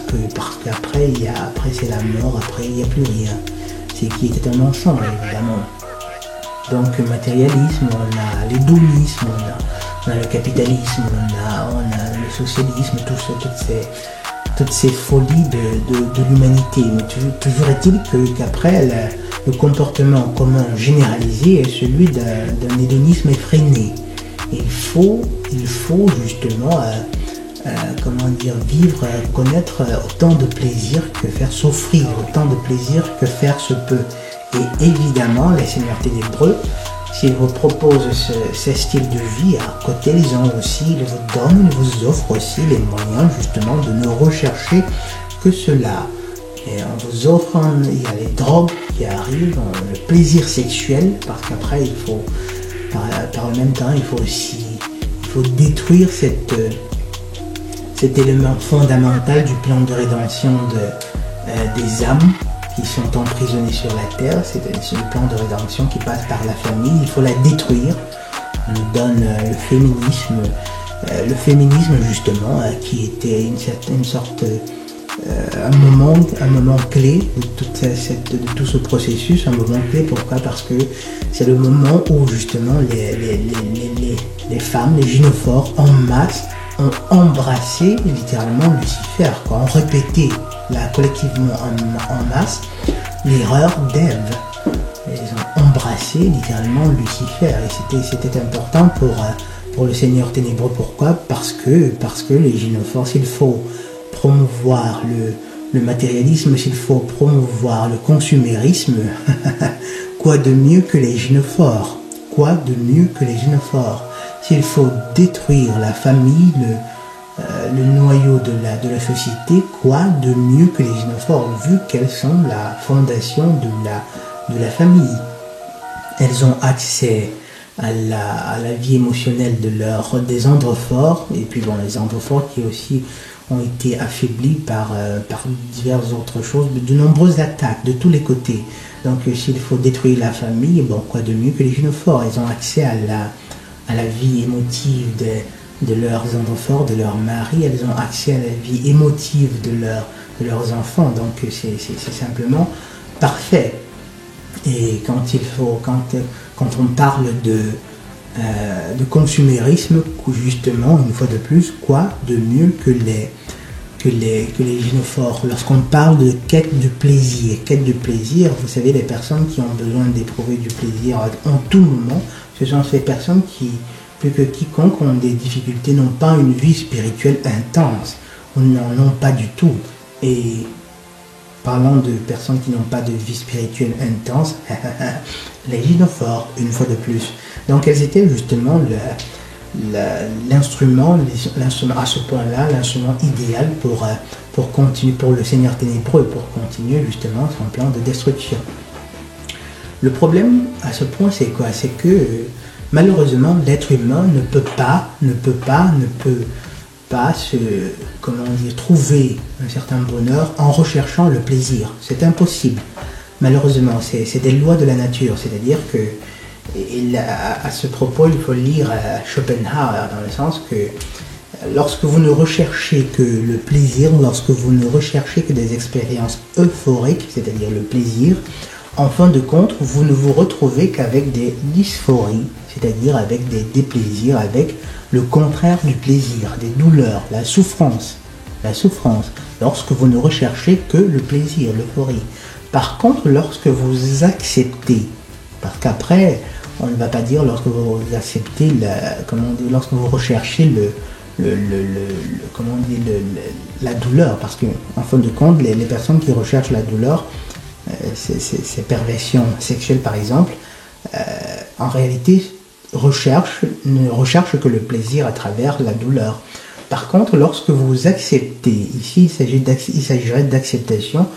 S1: qu'après c'est la mort, après il n'y a plus rien. C'est qui était un mensonge évidemment. Donc matérialisme, on a l'hédonisme, on a le capitalisme, on a le socialisme, toutes ces folies de l'humanité. Mais toujours est-il qu'après le comportement commun généralisé est celui d'un hédonisme effréné. Il faut justement comment dire, vivre, connaître autant de plaisir que faire souffrir, autant de plaisir que faire se peut. Et évidemment, les seigneurs ténébreux, s'ils vous proposent ces styles de vie, à côté, ils vous donnent, ils vous offrent aussi les moyens justement de ne rechercher que cela. Et on vous offre, il y a les drogues qui arrivent, le plaisir sexuel, parce qu'après, il faut, par le même temps, il faut détruire cet élément fondamental du plan de rédemption des âmes qui sont emprisonnées sur la terre. C'est le plan de rédemption qui passe par la famille. Il faut la détruire. On nous donne le féminisme justement, qui était une sorte un moment clé de tout ce processus, un moment clé. Pourquoi? Parce que c'est le moment où justement les femmes, les gynophores en masse ont embrassé littéralement Lucifer, quoi, ont répété collectivement en masse l'erreur d'Ève. Ils ont embrassé littéralement Lucifer, et c'était important pour le Seigneur ténébreux. Pourquoi? Parce que les gynophores, s'il faut promouvoir le matérialisme, s'il faut promouvoir le consumérisme, quoi de mieux que les gynophores? Quoi de mieux que les gynophores? S'il faut détruire la famille, le noyau de la société, quoi de mieux que les gynophores, vu qu'elles sont la fondation de la famille? Elles ont accès à la vie émotionnelle des androphores, et puis bon, les androphores qui aussi ont été affaiblis par diverses autres choses, de nombreuses attaques de tous les côtés. Donc s'il faut détruire la famille, bon, quoi de mieux que les gynophores? Ils ont accès à la vie émotive de leurs androphores, de leurs maris. Elles ont accès à la vie émotive de leurs enfants. Donc c'est simplement parfait. Et quand on parle de consumérisme, justement, une fois de plus, quoi de mieux que les gynophores? Lorsqu'on parle de quête de plaisir, vous savez, les personnes qui ont besoin d'éprouver du plaisir en tout moment, ce sont ces personnes qui, plus que quiconque, ont des difficultés, n'ont pas une vie spirituelle intense, ou n'en ont pas du tout. Et parlant de personnes qui n'ont pas de vie spirituelle intense, les gynophores, une fois de plus. Donc elles étaient justement l'instrument à ce point-là, l'instrument idéal pour continuer, pour le Seigneur ténébreux, pour continuer justement son plan de destruction. Le problème à ce point, c'est quoi? C'est que malheureusement, l'être humain ne peut pas trouver un certain bonheur en recherchant le plaisir. C'est impossible. Malheureusement, c'est des lois de la nature. C'est-à-dire que, à ce propos, il faut lire Schopenhauer, dans le sens que lorsque vous ne recherchez que le plaisir, lorsque vous ne recherchez que des expériences euphoriques, c'est-à-dire le plaisir, en fin de compte, vous ne vous retrouvez qu'avec des dysphories, c'est-à-dire avec des déplaisirs, avec le contraire du plaisir, des douleurs, la souffrance, lorsque vous ne recherchez que le plaisir, l'euphorie. Par contre, lorsque vous acceptez, parce qu'après, on ne va pas dire lorsque vous acceptez, lorsque vous recherchez la douleur, parce que en fin de compte, les personnes qui recherchent la douleur, ces perversions sexuelles par exemple, en réalité ne recherchent que le plaisir à travers la douleur. Par contre, lorsque vous acceptez, ici il s'agirait d'acceptation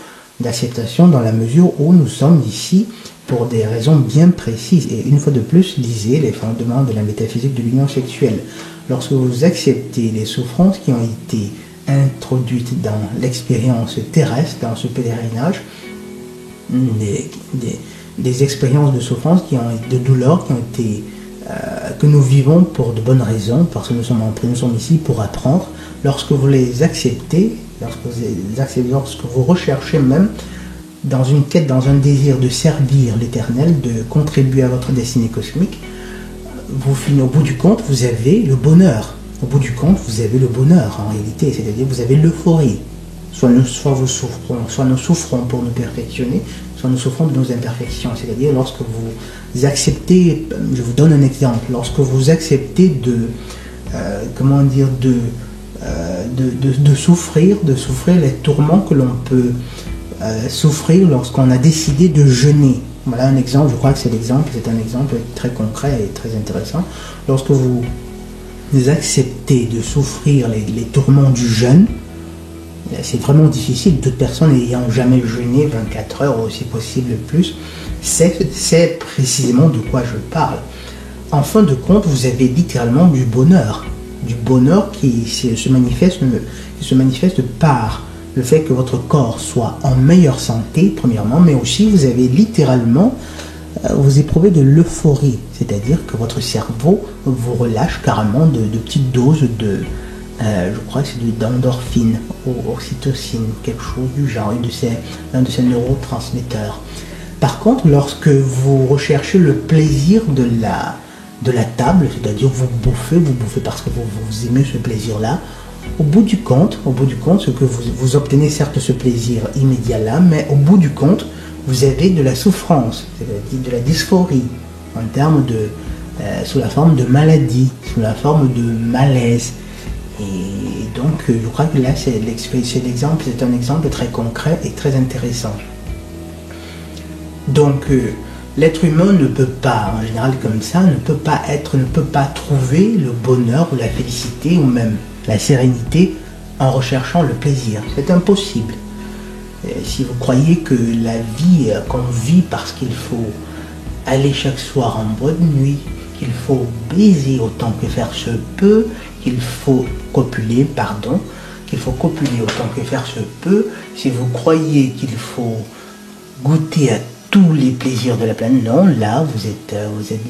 S1: dans la mesure où nous sommes ici pour des raisons bien précises. Et une fois de plus, lisez les fondements de la métaphysique de l'union sexuelle. Lorsque vous acceptez les souffrances qui ont été introduites dans l'expérience terrestre, dans ce pèlerinage, des expériences de souffrance, de douleur qui ont été que nous vivons pour de bonnes raisons, parce que nous sommes ici pour apprendre. Lorsque vous les acceptez, lorsque vous recherchez même dans une quête, dans un désir de servir l'Éternel, de contribuer à votre destinée cosmique, au bout du compte, vous avez le bonheur. Au bout du compte, vous avez le bonheur en réalité, c'est-à-dire vous avez l'euphorie. Soit nous souffrons pour nous perfectionner, nous souffrons de nos imperfections. C'est-à-dire lorsque vous acceptez, je vous donne un exemple, lorsque vous acceptez de souffrir les tourments que l'on peut souffrir lorsqu'on a décidé de jeûner. Voilà un exemple, je crois que c'est un exemple très concret et très intéressant. Lorsque vous acceptez de souffrir les tourments du jeûne, c'est vraiment difficile. Toute personne n'ayant jamais jeûné 24 heures ou si possible plus, c'est précisément de quoi je parle. En fin de compte, vous avez littéralement du bonheur qui se manifeste par le fait que votre corps soit en meilleure santé, premièrement, mais aussi vous avez littéralement, vous éprouvez de l'euphorie, c'est-à-dire que votre cerveau vous relâche carrément de petites doses je crois que c'est d'endorphine ou oxytocine, quelque chose du genre, un de ces neurotransmetteurs. Par contre, lorsque vous recherchez le plaisir de la table, c'est-à-dire vous bouffez parce que vous aimez ce plaisir-là, au bout du compte, ce que vous obtenez certes ce plaisir immédiat-là, mais au bout du compte, vous avez de la souffrance, c'est-à-dire de la dysphorie, en termes sous la forme de maladie, sous la forme de malaise. Et donc, je crois que là, c'est un exemple très concret et très intéressant. Donc, l'être humain ne peut pas, en général comme ça, ne peut pas trouver le bonheur ou la félicité ou même la sérénité en recherchant le plaisir. C'est impossible. Si vous croyez que la vie qu'on vit parce qu'il faut aller chaque soir en boîte de nuit, qu'il faut baiser autant que faire se peut, qu'il faut copuler autant que faire se peut, si vous croyez qu'il faut goûter à tous les plaisirs de la planète, non, là vous êtes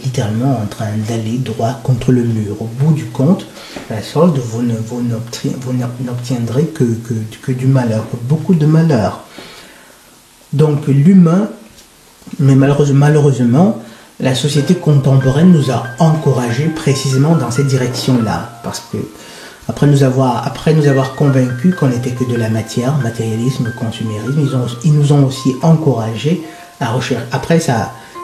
S1: littéralement en train d'aller droit contre le mur. Au bout du compte, la solde, vous n'obtiendrez que du malheur, que beaucoup de malheur. Donc l'humain, mais malheureusement, la société contemporaine nous a encouragés précisément dans cette direction-là, parce que après nous avoir convaincus qu'on n'était que de la matière, matérialisme, consumérisme, ils nous ont aussi encouragés à rechercher. Après,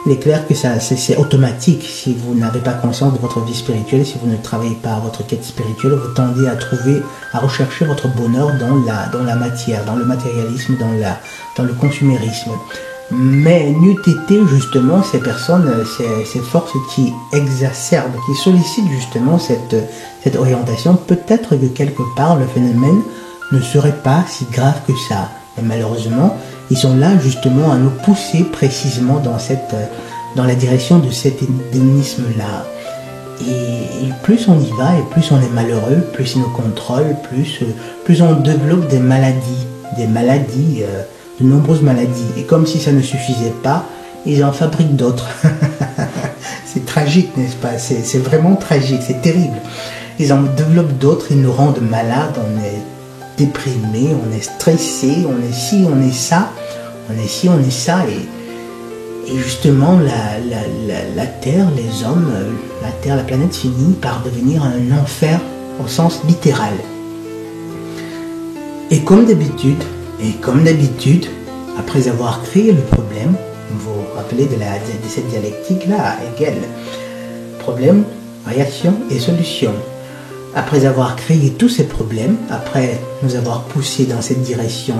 S1: il est clair que c'est automatique. Si vous n'avez pas conscience de votre vie spirituelle, si vous ne travaillez pas à votre quête spirituelle, vous tendez à rechercher votre bonheur dans la matière, dans le matérialisme, dans le consumérisme. Mais n'eût été justement ces personnes, ces forces qui exacerbent, qui sollicitent justement cette orientation, peut-être que quelque part le phénomène ne serait pas si grave que ça. Mais malheureusement, ils sont là justement à nous pousser précisément dans la direction de cet hédonisme-là. Et plus on y va et plus on est malheureux, plus ils nous contrôlent, plus on développe des maladies, de nombreuses maladies. Et comme si ça ne suffisait pas, ils en fabriquent d'autres. C'est tragique, n'est-ce pas? C'est vraiment tragique, c'est terrible. Ils en développent d'autres, ils nous rendent malades, on est déprimé, on est stressé, on est ci, on est ça, et justement la Terre, les hommes, la planète finit par devenir un enfer au sens littéral. Et comme d'habitude, après avoir créé le problème, vous vous rappelez de cette dialectique-là, Hegel, problème, réaction et solution. Après avoir créé tous ces problèmes, après nous avoir poussés dans une direction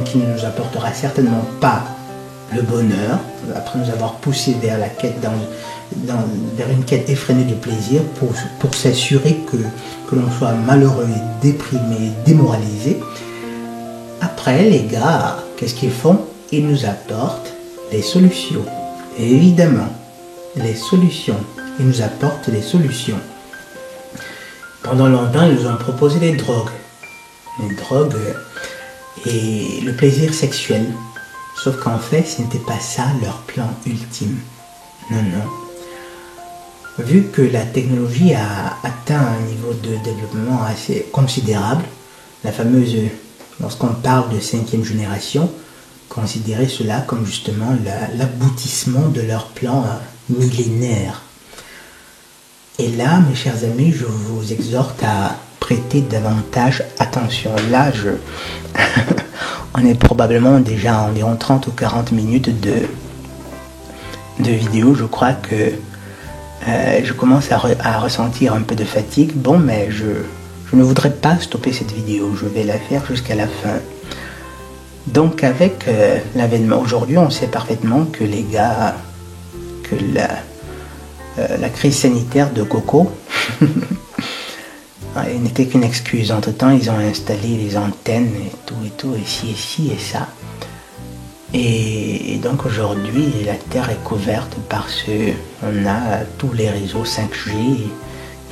S1: qui ne nous apportera certainement pas le bonheur, après nous avoir poussés vers la quête, vers une quête effrénée de plaisir, pour s'assurer que l'on soit malheureux et déprimé, démoralisé, après les gars, qu'est-ce qu'ils font? Ils nous apportent les solutions. Et évidemment, les solutions. Ils nous apportent les solutions. Pendant longtemps, ils nous ont proposé les drogues. Les drogues et le plaisir sexuel. Sauf qu'en fait, ce n'était pas ça leur plan ultime. Non. Vu que la technologie a atteint un niveau de développement assez considérable, la fameuse, lorsqu'on parle de 5e génération, considérez cela comme justement l'aboutissement de leur plan millénaire. Et là, mes chers amis, je vous exhorte à prêter davantage attention. Là, on est probablement déjà à environ 30 ou 40 minutes de vidéo. Je crois que je commence à ressentir un peu de fatigue. Bon, mais je ne voudrais pas stopper cette vidéo. Je vais la faire jusqu'à la fin. Donc avec l'avènement aujourd'hui, on sait parfaitement que les gars, que la crise sanitaire de Coco n'était qu'une excuse. Entre temps, ils ont installé les antennes et tout, et ci et ça. Et donc aujourd'hui, la Terre est couverte par on a tous les réseaux 5G.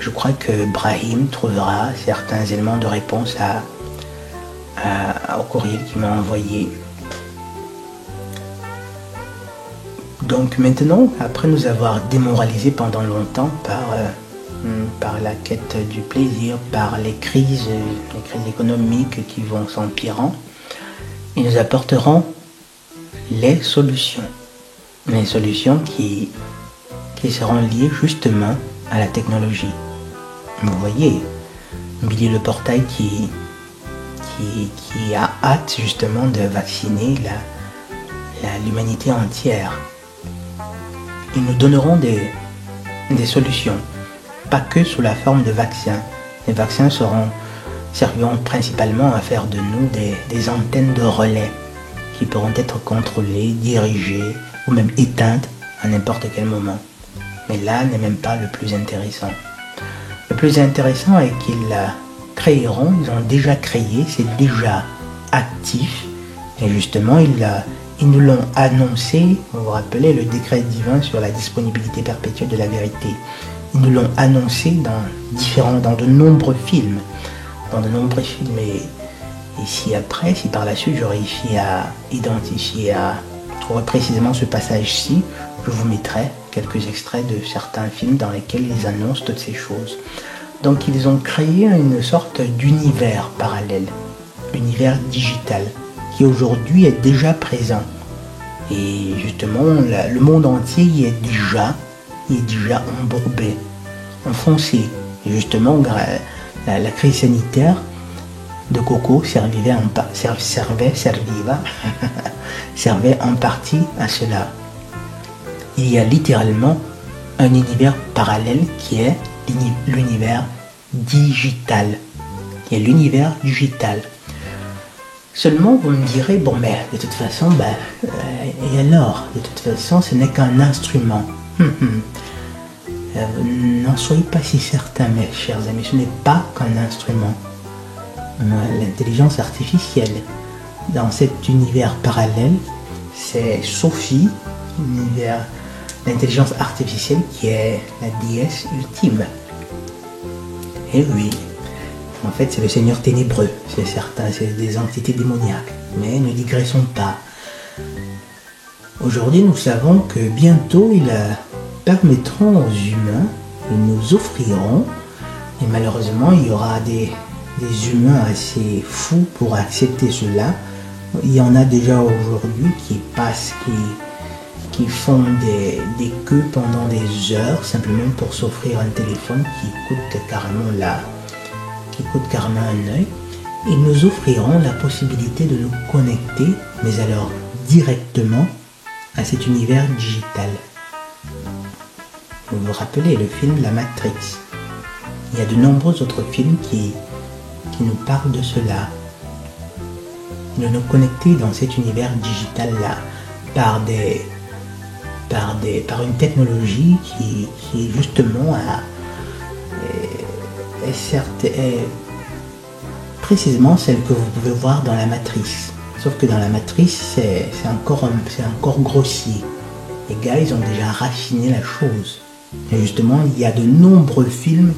S1: Je crois que Brahim trouvera certains éléments de réponse au courrier qu'il m'a envoyé. Donc maintenant, après nous avoir démoralisé pendant longtemps par la quête du plaisir, par les crises économiques qui vont s'empirant, ils nous apporteront les solutions. Les solutions qui seront liées justement à la technologie. Vous voyez, Billy le Portail qui a hâte justement de vacciner l'humanité entière. Ils nous donneront des solutions, pas que sous la forme de vaccins. Les vaccins serviront principalement à faire de nous des antennes de relais qui pourront être contrôlées, dirigées ou même éteintes à n'importe quel moment. Mais là n'est même pas le plus intéressant. Le plus intéressant est qu'ils créeront, ils ont déjà créé, c'est déjà actif. Et justement, ils nous l'ont annoncé, vous vous rappelez le décret divin sur la disponibilité perpétuelle de la vérité. Ils nous l'ont annoncé dans de nombreux films. Et si par la suite je réussis à identifier, à trouver précisément ce passage-ci, je vous mettrai quelques extraits de certains films dans lesquels ils annoncent toutes ces choses. Donc ils ont créé une sorte d'univers parallèle, univers digital, qui aujourd'hui est déjà présent. Et justement, le monde entier y est déjà embourbé, enfoncé. Et justement, la crise sanitaire de Coco servait en partie à cela. Il y a littéralement un univers parallèle qui est l'univers digital. Seulement, vous me direz, bon, mais de toute façon, et alors, de toute façon, ce n'est qu'un instrument. N'en soyez pas si certains, mes chers amis, ce n'est pas qu'un instrument. L'intelligence artificielle, dans cet univers parallèle, c'est Sophie, l'intelligence artificielle qui est la déesse ultime. Et oui, en fait c'est le Seigneur ténébreux, c'est certain, c'est des entités démoniaques. Mais ne digressons pas. Aujourd'hui nous savons que bientôt ils permettront aux humains, ils nous offriront, et malheureusement il y aura des humains assez fous pour accepter cela. Il y en a déjà aujourd'hui qui font des queues pendant des heures simplement pour s'offrir un téléphone qui coûte carrément un œil. Ils nous offriront la possibilité de nous connecter, mais alors directement à cet univers digital. Vous vous rappelez le film La Matrix? Il y a de nombreux autres films qui nous parlent de cela. De nous connecter dans cet univers digital-là par une technologie qui justement est précisément celle que vous pouvez voir dans la matrice. Sauf que dans la matrice, c'est encore grossier. Les gars, ils ont déjà raffiné la chose. Et justement, il y a de nombreux films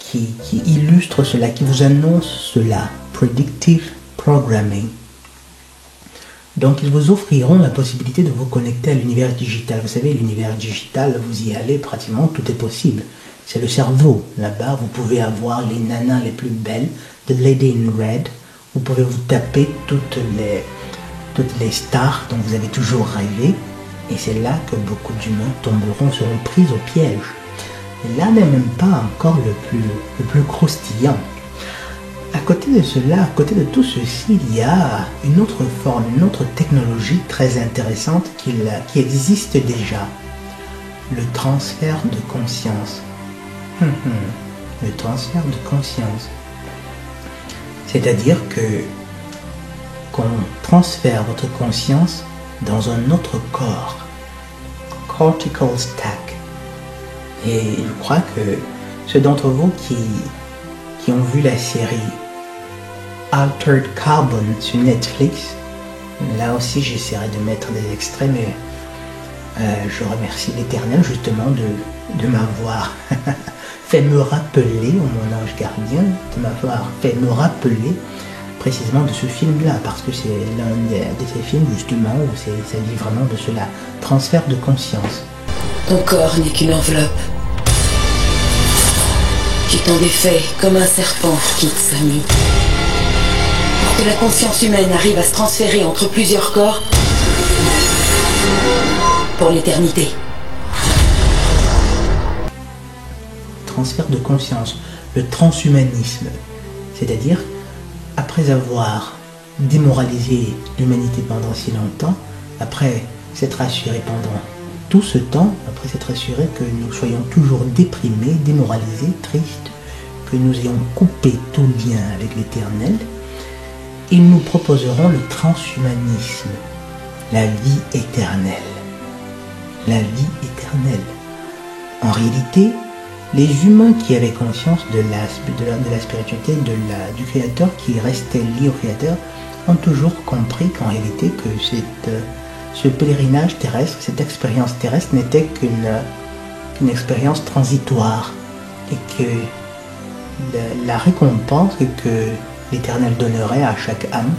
S1: qui illustrent cela, qui vous annoncent cela. Predictive Programming. Donc ils vous offriront la possibilité de vous connecter à l'univers digital. Vous savez, l'univers digital, vous y allez pratiquement, tout est possible. C'est le cerveau. Là-bas, vous pouvez avoir les nanas les plus belles, The Lady in Red. Vous pouvez vous taper toutes les stars dont vous avez toujours rêvé. Et c'est là que beaucoup d'humains tomberont, seront pris au piège. Et là n'est même pas encore le plus croustillant. À côté de cela, à côté de tout ceci, il y a une autre forme, une autre technologie très intéressante qui existe déjà. Le transfert de conscience. Le transfert de conscience. C'est-à-dire qu'on transfère votre conscience dans un autre corps. Cortical stack. Et je crois que ceux d'entre vous qui ont vu la série Altered Carbon sur Netflix, là aussi j'essaierai de mettre des extraits, mais je remercie l'Éternel justement de m'avoir fait me rappeler, mon ange gardien, de m'avoir fait me rappeler précisément de ce film-là, parce que c'est l'un de ces films justement où ça dit vraiment de cela, transfert de conscience.
S2: Ton corps n'est qu'une enveloppe. Tu t'en défais comme un serpent quitte sa nid. Pour que la conscience humaine arrive à se transférer entre plusieurs corps, pour l'éternité.
S1: Transfert de conscience, le transhumanisme, c'est-à-dire après avoir démoralisé l'humanité pendant si longtemps, après s'être assuré pendant tout ce temps, après s'être assuré que nous soyons toujours déprimés, démoralisés, tristes, que nous ayons coupé tout lien avec l'Éternel, ils nous proposeront le transhumanisme, la vie éternelle. La vie éternelle. En réalité, les humains qui avaient conscience de la spiritualité du Créateur, qui restaient liés au Créateur, ont toujours compris qu'en réalité que ce pèlerinage terrestre, cette expérience terrestre n'était qu'une expérience transitoire et que la récompense que l'Éternel donnerait à chaque âme,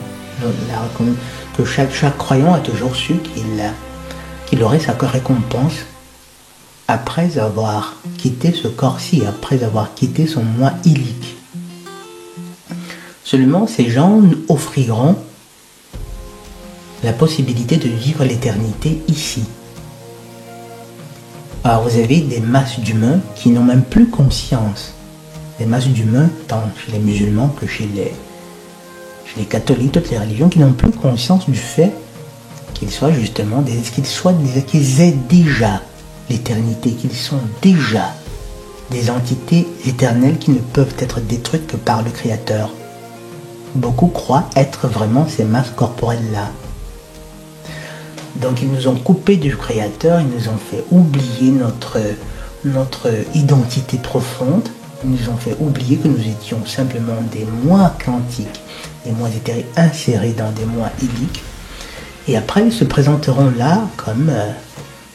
S1: que chaque croyant a toujours su qu'il aurait sa récompense après avoir quitté ce corps-ci, après avoir quitté son moi illique. Seulement, ces gens offriront la possibilité de vivre l'éternité ici. Alors vous avez des masses d'humains qui n'ont même plus conscience. Des masses d'humains, tant chez les musulmans que chez les catholiques, toutes les religions, qui n'ont plus conscience du fait qu'ils soient justement qu'ils aient déjà l'éternité, qu'ils sont déjà des entités éternelles qui ne peuvent être détruites que par le Créateur. Beaucoup croient être vraiment ces masses corporelles-là. Donc ils nous ont coupé du Créateur, ils nous ont fait oublier notre identité profonde, ils nous ont fait oublier que nous étions simplement des moi quantiques, des moi éthériques insérés dans des moi illiques. Et après ils se présenteront là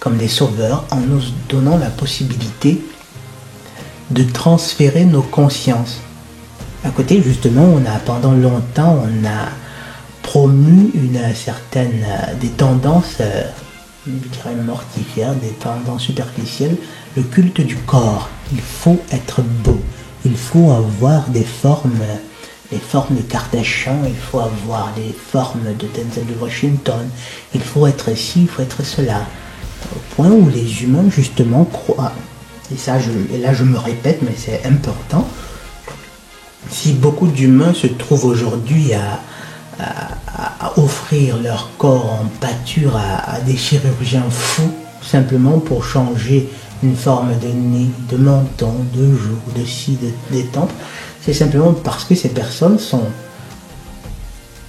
S1: comme des sauveurs en nous donnant la possibilité de transférer nos consciences. À côté, justement, pendant longtemps, on a promu des tendances, je dirais mortifères, des tendances superficielles, le culte du corps. Il faut être beau, il faut avoir les formes de Kardashian, il faut avoir les formes de Denzel de Washington, il faut être ci, il faut être cela. Au point où les humains, justement, croient, et là je me répète, mais c'est important, si beaucoup d'humains se trouvent aujourd'hui à offrir leur corps en pâture à des chirurgiens fous, simplement pour changer une forme de nez, de menton, de joue, de ci, des tempes, c'est simplement parce que ces personnes sont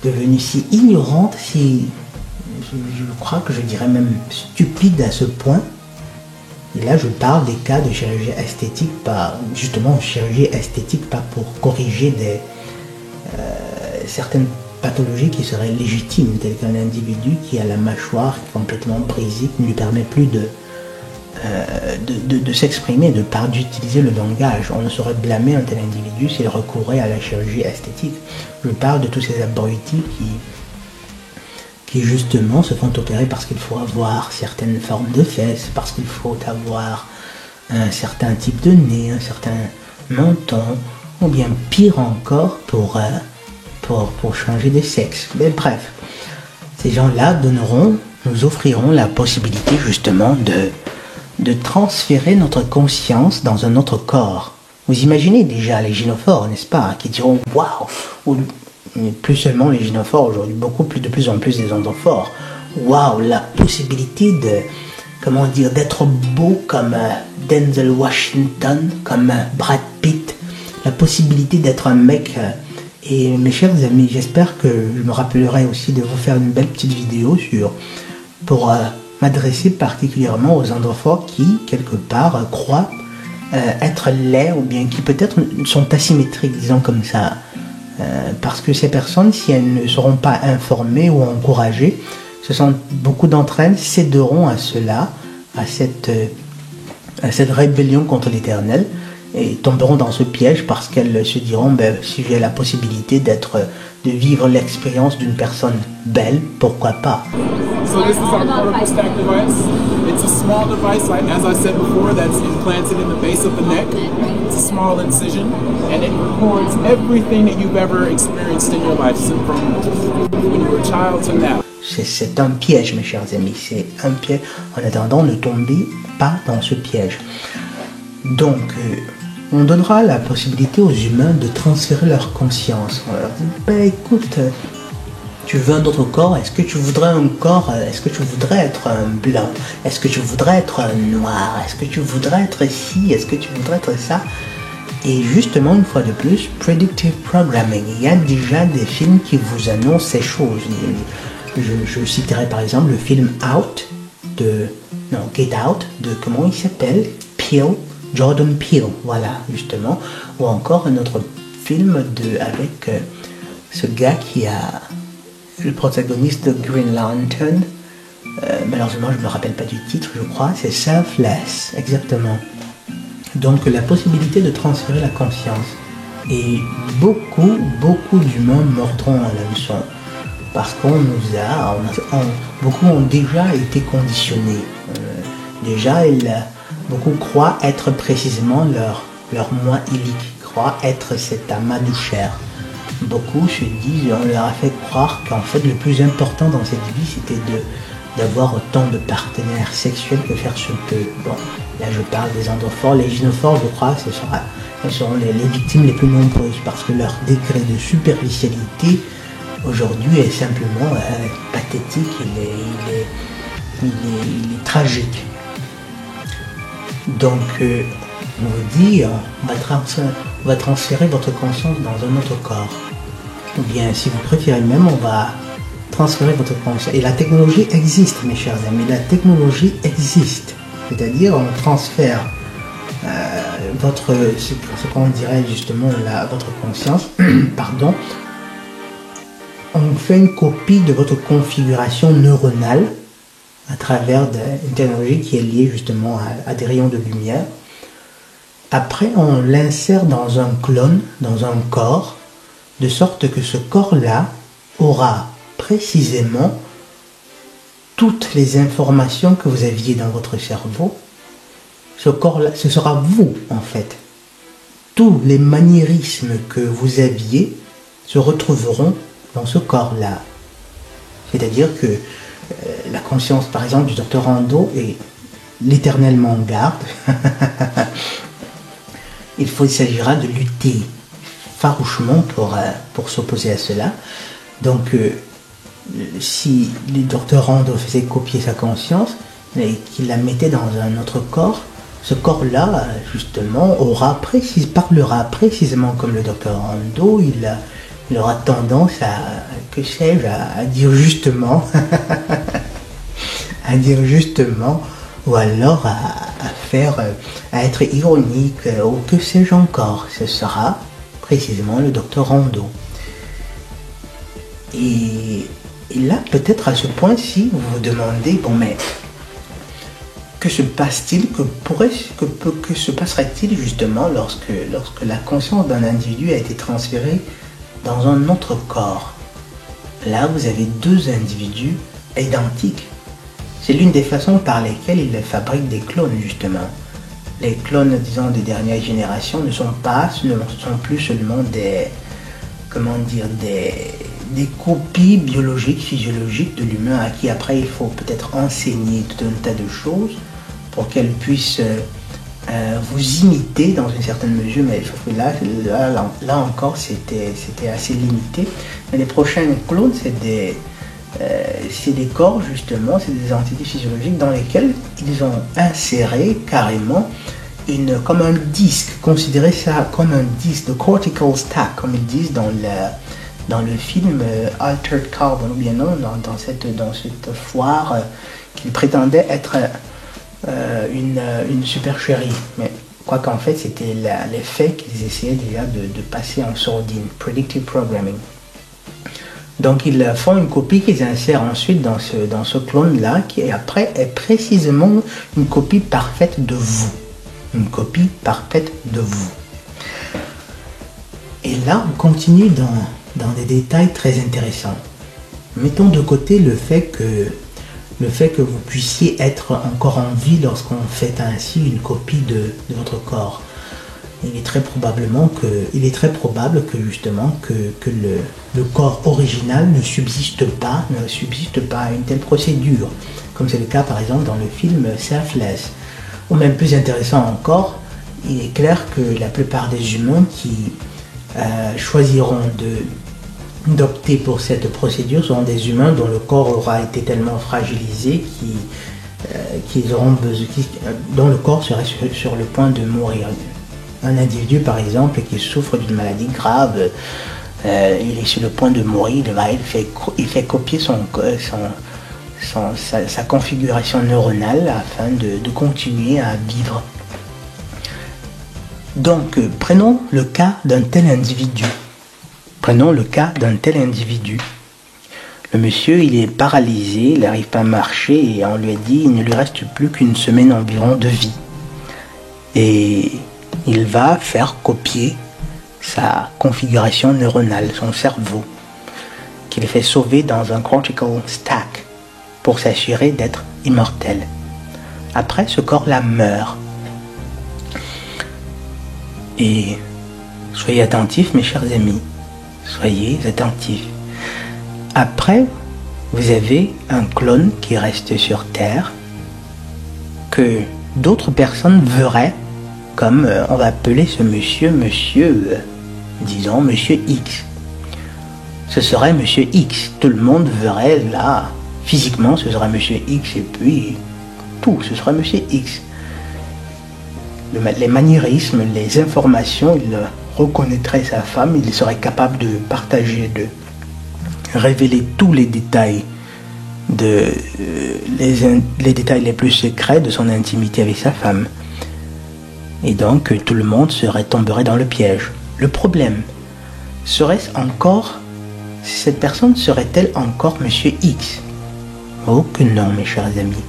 S1: devenues si ignorantes, je crois que je dirais même stupides à ce point. Et là, je parle des cas de chirurgie esthétique, pas pour corriger certaines pathologies qui seraient légitimes, telles qu'un individu qui a la mâchoire complètement brisée, qui ne lui permet plus de s'exprimer, d'utiliser le langage. On ne saurait blâmer un tel individu s'il recourait à la chirurgie esthétique. Je parle de tous ces abrutis qui justement se font opérer parce qu'il faut avoir certaines formes de fesses, parce qu'il faut avoir un certain type de nez, un certain menton, ou bien pire encore pour changer de sexe. Mais bref, ces gens-là nous offriront la possibilité justement de transférer notre conscience dans un autre corps. Vous imaginez déjà les gynophores, n'est-ce pas, qui diront waouh, ou plus seulement les gynophores aujourd'hui, de plus en plus des endophores. Waouh, la possibilité de, comment dire, d'être beau comme Denzel Washington, comme Brad Pitt, la possibilité d'être un mec. Et mes chers amis, j'espère que je me rappellerai aussi de vous faire une belle petite vidéo pour m'adresser particulièrement aux endophores qui, quelque part, croient être laids ou bien qui peut-être sont asymétriques, disons comme ça. Parce que ces personnes, si elles ne seront pas informées ou encouragées, beaucoup d'entre elles céderont à cela, à cette rébellion contre l'Éternel, et tomberont dans ce piège parce qu'elles se diront, si j'ai la possibilité de vivre l'expérience d'une personne belle, pourquoi pas.
S3: So this is our cortical stack device. It's a small device, like as I said before, that's implanted in the base of the neck. It's a small incision, and it records everything that you've ever experienced in your life, from when you were a child to now.
S1: C'est un piège, mes chers amis, c'est un piège. En attendant, ne tombez pas dans ce piège. Donc, on donnera la possibilité aux humains de transférer leur conscience. On leur dit, écoute, tu veux un autre corps? Est-ce que tu voudrais un corps? Est-ce que tu voudrais être un blanc? Est-ce que tu voudrais être un noir? Est-ce que tu voudrais être ci? Est-ce que tu voudrais être ça? Et justement, une fois de plus, predictive programming. Il y a déjà des films qui vous annoncent ces choses. Je citerai par exemple le film Get Out, de comment il s'appelle? Jordan Peele, voilà, justement. Ou encore un autre film avec ce gars qui a le protagoniste de Green Lantern. Malheureusement, je ne me rappelle pas du titre, je crois. C'est Selfless, exactement. Donc, la possibilité de transférer la conscience. Et beaucoup d'humains mordront à l'hameçon. Parce qu'on beaucoup ont déjà été conditionnés. Beaucoup croient être précisément leur moi illique, croient être cet amas de chair. Beaucoup se disent, on leur a fait croire qu'en fait le plus important dans cette vie c'était d'avoir autant de partenaires sexuels que faire se peut. Bon, là je parle des endophores, les gynophores je crois, ce seront les victimes les plus nombreuses parce que leur degré de superficialité aujourd'hui est simplement pathétique, il est tragique. Donc, on vous dit, on va transférer votre conscience dans un autre corps. Ou bien, si vous préférez même, on va transférer votre conscience. Et la technologie existe, mes chers amis, la technologie existe. C'est-à-dire, on transfère ce qu'on dirait justement, votre conscience, pardon. On fait une copie de votre configuration neuronale à travers une technologie qui est liée justement à des rayons de lumière. Après, on l'insère dans un clone, dans un corps, de sorte que ce corps-là aura précisément toutes les informations que vous aviez dans votre cerveau. Ce corps-là, ce sera vous, en fait. Tous les maniérismes que vous aviez se retrouveront dans ce corps-là. C'est-à-dire que la conscience, par exemple, du docteur Ando est l'éternellement en garde. Il s'agira de lutter farouchement pour s'opposer à cela. Donc, si le docteur Ando faisait copier sa conscience et qu'il la mettait dans un autre corps, ce corps-là, justement, parlera précisément comme le docteur Ando. Il aura tendance à dire justement, ou alors à être ironique, ou que sais-je encore. Ce sera précisément le docteur Ando. Et là, peut-être à ce point-ci, vous vous demandez, bon mais, que se passe-t-il, que se passerait-il justement lorsque la conscience d'un individu a été transférée dans un autre corps? Là, vous avez deux individus identiques. C'est l'une des façons par lesquelles ils fabriquent des clones, justement. Les clones, disons, des dernières générations ne sont plus seulement des copies biologiques, physiologiques de l'humain à qui après il faut peut-être enseigner tout un tas de choses pour qu'elles puissent vous imiter dans une certaine mesure, mais là encore c'était assez limité. Mais les prochains clones, c'est des corps justement, c'est des entités physiologiques dans lesquelles ils ont inséré carrément comme un disque, considérez ça comme un disque, de cortical stack, comme ils disent dans le film Altered Carbon, ou bien non, dans cette foire qu'ils prétendaient être une supercherie. Mais quoi qu'en fait, c'était l'effet qu'ils essayaient déjà de passer en sourdine, predictive programming. Donc ils font une copie qu'ils insèrent ensuite dans ce clone-là, qui après est précisément une copie parfaite de vous. Une copie parfaite de vous. Et là, on continue dans des détails très intéressants. Mettons de côté le fait que vous puissiez être encore en vie lorsqu'on fait ainsi une copie de votre corps. Il est très probable que justement que le corps original ne subsiste pas à une telle procédure, comme c'est le cas par exemple dans le film Selfless. Ou même plus intéressant encore, il est clair que la plupart des humains qui choisiront d'opter pour cette procédure seront des humains dont le corps aura été tellement fragilisé dont le corps serait sur le point de mourir. Un individu par exemple qui souffre d'une maladie grave, il est sur le point de mourir, il fait copier sa configuration neuronale afin de continuer à vivre. Donc prenons le cas d'un tel individu. Le monsieur, il est paralysé, il n'arrive pas à marcher et on lui a dit il ne lui reste plus qu'une semaine environ de vie. Et il va faire copier sa configuration neuronale, son cerveau, qu'il fait sauver dans un cortical stack pour s'assurer d'être immortel. Après, ce corps-là meurt. Et soyez attentifs, mes chers amis. Soyez attentifs. Après, vous avez un clone qui reste sur Terre, que d'autres personnes verraient comme, on va appeler ce monsieur, disons, monsieur X. Ce serait monsieur X. Tout le monde verrait là, physiquement, ce serait monsieur X, et puis tout, ce serait monsieur X. Les maniérismes, les informations, il reconnaîtrait sa femme, il serait capable de partager, de révéler tous les détails, les détails les plus secrets de son intimité avec sa femme. Et donc tout le monde tomberait dans le piège. Le problème, serait-ce encore, cette personne serait-elle encore monsieur X? Oh que non, mes chers amis.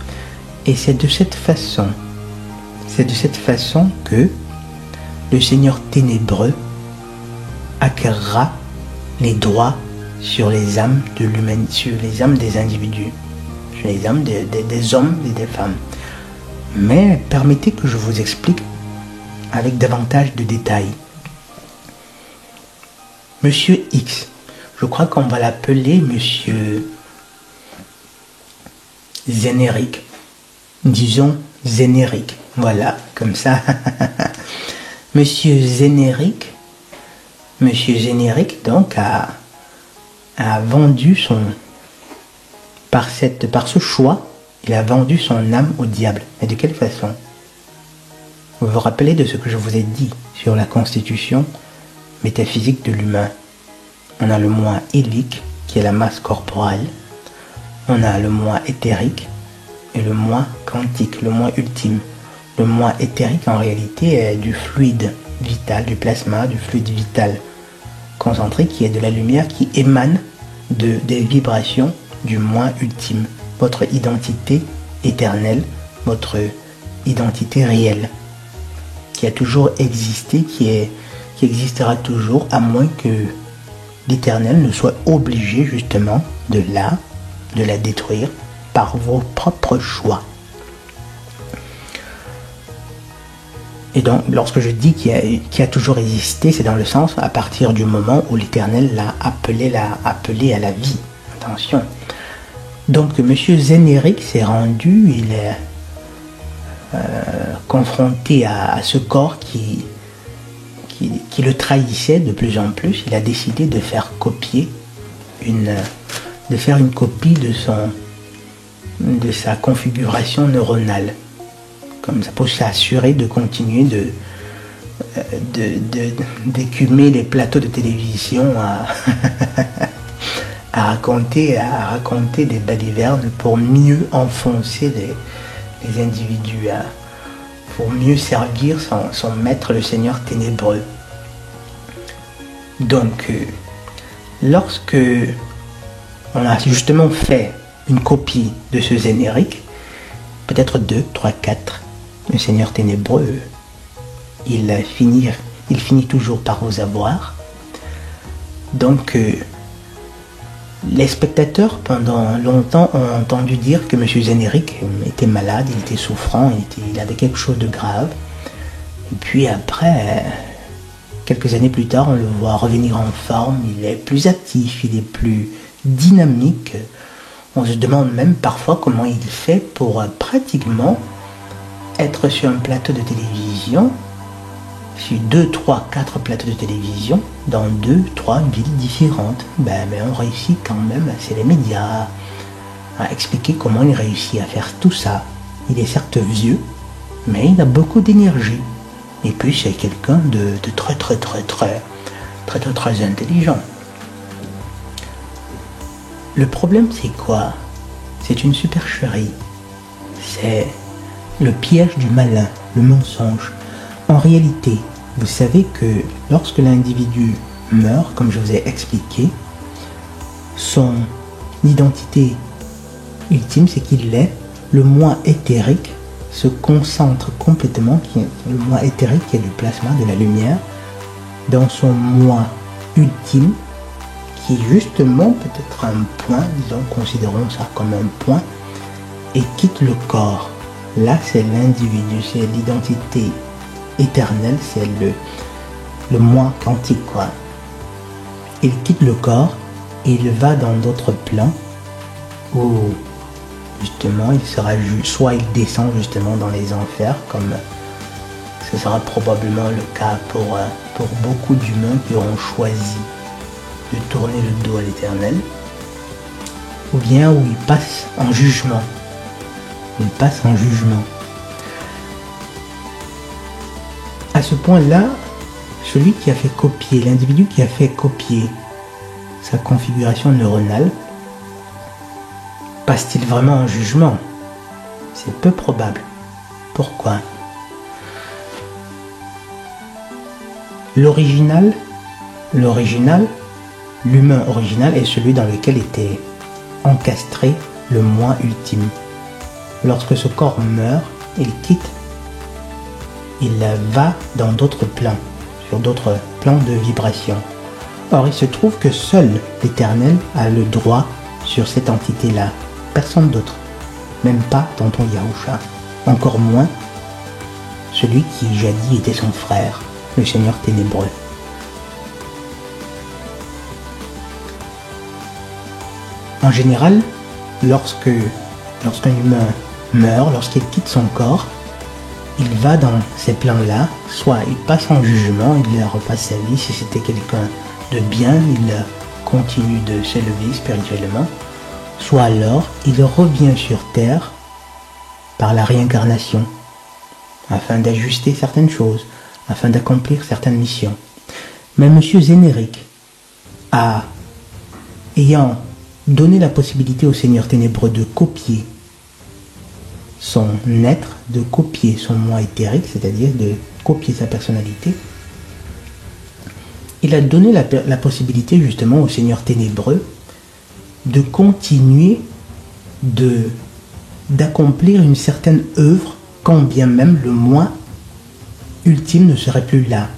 S1: Et c'est de cette façon que le Seigneur ténébreux acquérera les droits sur les âmes de l'humanité, sur les âmes des individus, sur les âmes des hommes et des femmes. Mais permettez que je vous explique avec davantage de détails. Monsieur X, je crois qu'on va l'appeler Monsieur Zénérique. Disons Zénérique. Voilà, comme ça. Monsieur Zénérique donc a vendu par ce choix, il a vendu son âme au diable. Mais de quelle façon? Vous vous rappelez de ce que je vous ai dit sur la constitution métaphysique de l'humain. On a le moi élique, qui est la masse corporelle. On a le moi éthérique et le moi quantique, le moi ultime. Le moi éthérique, en réalité, est du fluide vital, du plasma, du fluide vital concentré, qui est de la lumière qui émane des vibrations du moi ultime. Votre identité éternelle, votre identité réelle, qui a toujours existé, qui existera toujours, à moins que l'Éternel ne soit obligé justement de la détruire par vos propres choix. Et donc, lorsque je dis qu'il a toujours existé, c'est dans le sens à partir du moment où l'Éternel l'a appelé à la vie. Attention. Donc, Monsieur Zénérique s'est rendu, confronté à ce corps qui le trahissait de plus en plus, il a décidé de faire copier de faire une copie de sa configuration neuronale. Comme ça pour s'assurer de continuer d'écumer les plateaux de télévision à raconter des balivernes pour mieux enfoncer les individus, pour mieux servir son maître, le Seigneur ténébreux. Donc, lorsque on a justement fait une copie de ce générique, peut-être 2, 3, 4, le Seigneur ténébreux, il finit toujours par vous avoir. Donc, les spectateurs, pendant longtemps, ont entendu dire que M. Générique était malade, il était souffrant, il avait quelque chose de grave. Et puis après, quelques années plus tard, on le voit revenir en forme, il est plus actif, il est plus dynamique. On se demande même parfois comment il fait pour pratiquement être sur un plateau de télévision, sur 2, 3, 4 plateaux de télévision, dans 2, 3 villes différentes. Mais on réussit quand même, c'est les médias, à expliquer comment il réussit à faire tout ça. Il est certes vieux, mais il a beaucoup d'énergie. Et puis c'est quelqu'un de très intelligent. Le problème c'est quoi? C'est une supercherie. C'est le piège du malin, le mensonge. En réalité, vous savez que lorsque l'individu meurt, comme je vous ai expliqué, son identité ultime, c'est qu'il est le moi éthérique, se concentre complètement, le moi éthérique qui est le plasma de la lumière, dans son moi ultime, qui est justement peut-être un point, disons, considérons ça comme un point, et quitte le corps. Là, c'est l'individu, c'est l'identité éternelle, c'est le moi quantique, quoi. Il quitte le corps et il va dans d'autres plans où justement il sera soit il descend justement dans les enfers, comme ce sera probablement le cas pour beaucoup d'humains qui auront choisi de tourner le dos à l'éternel, ou bien où il passe en jugement. Il passe en jugement. À ce point-là, celui qui a fait copier, l'individu qui a fait copier sa configuration neuronale, passe-t-il vraiment en jugement? C'est peu probable. Pourquoi? L'original, l'humain original est celui dans lequel était encastré le moi ultime. Lorsque ce corps meurt, il quitte, il va dans d'autres plans, sur d'autres plans de vibration. Or, il se trouve que seul l'Éternel a le droit sur cette entité-là. Personne d'autre. Même pas Tonton Yahusha. Encore moins celui qui jadis était son frère, le Seigneur ténébreux. En général, lorsqu'un humain meurt, lorsqu'il quitte son corps, il va dans ces plans-là, soit il passe en jugement, il repasse sa vie, si c'était quelqu'un de bien, il continue de s'élever spirituellement, soit alors il revient sur Terre par la réincarnation, afin d'ajuster certaines choses, afin d'accomplir certaines missions. Mais M. Générique, ayant donné la possibilité au Seigneur ténébreux de copier son être, de copier son moi éthérique, c'est-à-dire de copier sa personnalité, il a donné la possibilité justement au Seigneur ténébreux de continuer d'accomplir une certaine œuvre quand bien même le moi ultime ne serait plus là.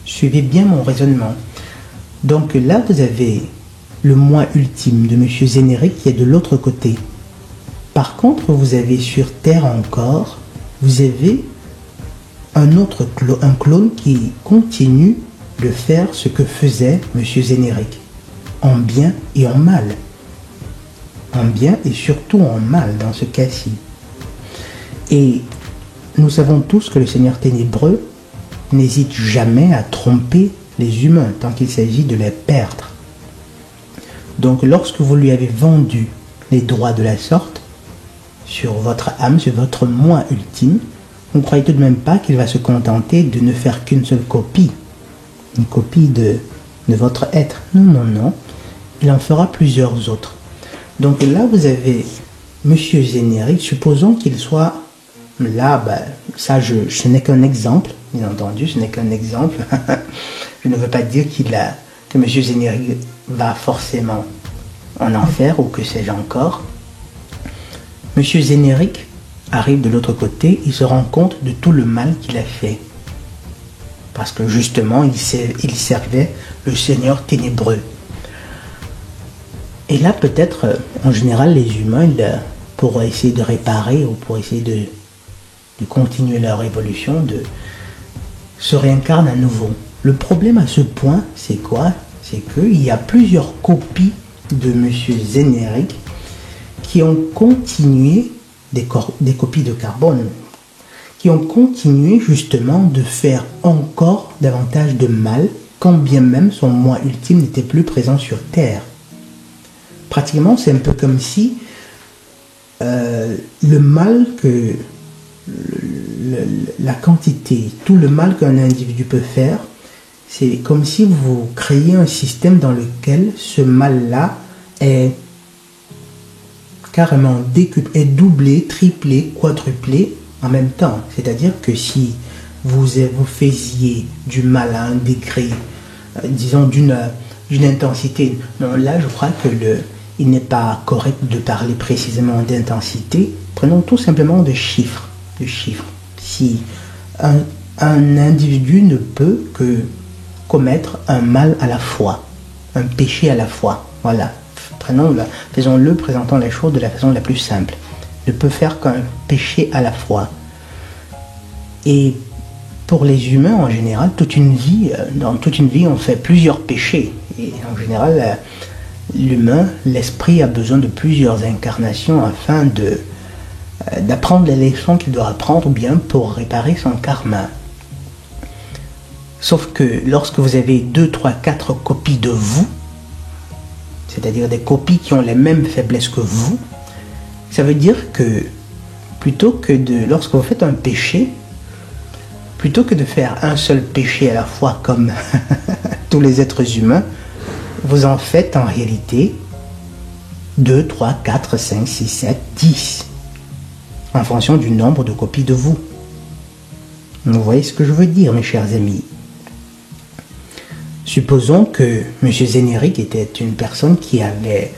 S1: Suivez bien mon raisonnement. Donc là, vous avez le moi ultime de M. Générique qui est de l'autre côté. Par contre, vous avez sur Terre encore, vous avez un clone qui continue de faire ce que faisait M. Générique, en bien et en mal. En bien et surtout en mal dans ce cas-ci. Et nous savons tous que le Seigneur ténébreux n'hésite jamais à tromper les humains tant qu'il s'agit de les perdre. Donc lorsque vous lui avez vendu les droits de la sorte sur votre âme, sur votre moi ultime, vous ne croyez tout de même pas qu'il va se contenter de ne faire qu'une seule copie, une copie de votre être. Non, non, non. Il en fera plusieurs autres. Donc là, vous avez Monsieur Générique, supposons qu'il soit là, ça, ce n'est qu'un exemple, bien entendu, ce n'est qu'un exemple. Je ne veux pas dire que Monsieur Générique va forcément en enfer ou que sais-je encore. Monsieur Générique arrive de l'autre côté, il se rend compte de tout le mal qu'il a fait. Parce que justement, il servait le Seigneur ténébreux. Et là, peut-être, en général, les humains, pour essayer de réparer ou pour essayer de continuer leur évolution, se réincarnent à nouveau. Le problème à ce point, c'est quoi? C'est qu'il y a plusieurs copies de Monsieur Générique qui ont continué, des copies de carbone, qui ont continué justement de faire encore davantage de mal, quand bien même son moi ultime n'était plus présent sur Terre. Pratiquement, c'est un peu comme si le mal que la quantité, tout le mal qu'un individu peut faire, c'est comme si vous créiez un système dans lequel ce mal-là est carrément décuplé, est doublé, triplé, quadruplé en même temps. C'est-à-dire que si vous faisiez du mal à un degré, disons d'une intensité, non, là je crois que il n'est pas correct de parler précisément d'intensité. Prenons tout simplement de chiffres. Si un individu ne peut que commettre un mal à la fois, un péché à la fois, voilà. Faisons-le, présentons les choses de la façon la plus simple. Ne peut faire qu'un péché à la fois. Et pour les humains en général, dans toute une vie, on fait plusieurs péchés. Et en général, l'humain, l'esprit a besoin de plusieurs incarnations afin d'apprendre les leçons qu'il doit apprendre ou bien pour réparer son karma. Sauf que lorsque vous avez 2, 3, 4 copies de vous, c'est-à-dire des copies qui ont les mêmes faiblesses que vous, ça veut dire que lorsque vous faites un péché, plutôt que de faire un seul péché à la fois comme tous les êtres humains, vous en faites en réalité 2, 3, 4, 5, 6, 7, 10, en fonction du nombre de copies de vous. Vous voyez ce que je veux dire, mes chers amis? Supposons que M. Générique était une personne qui avait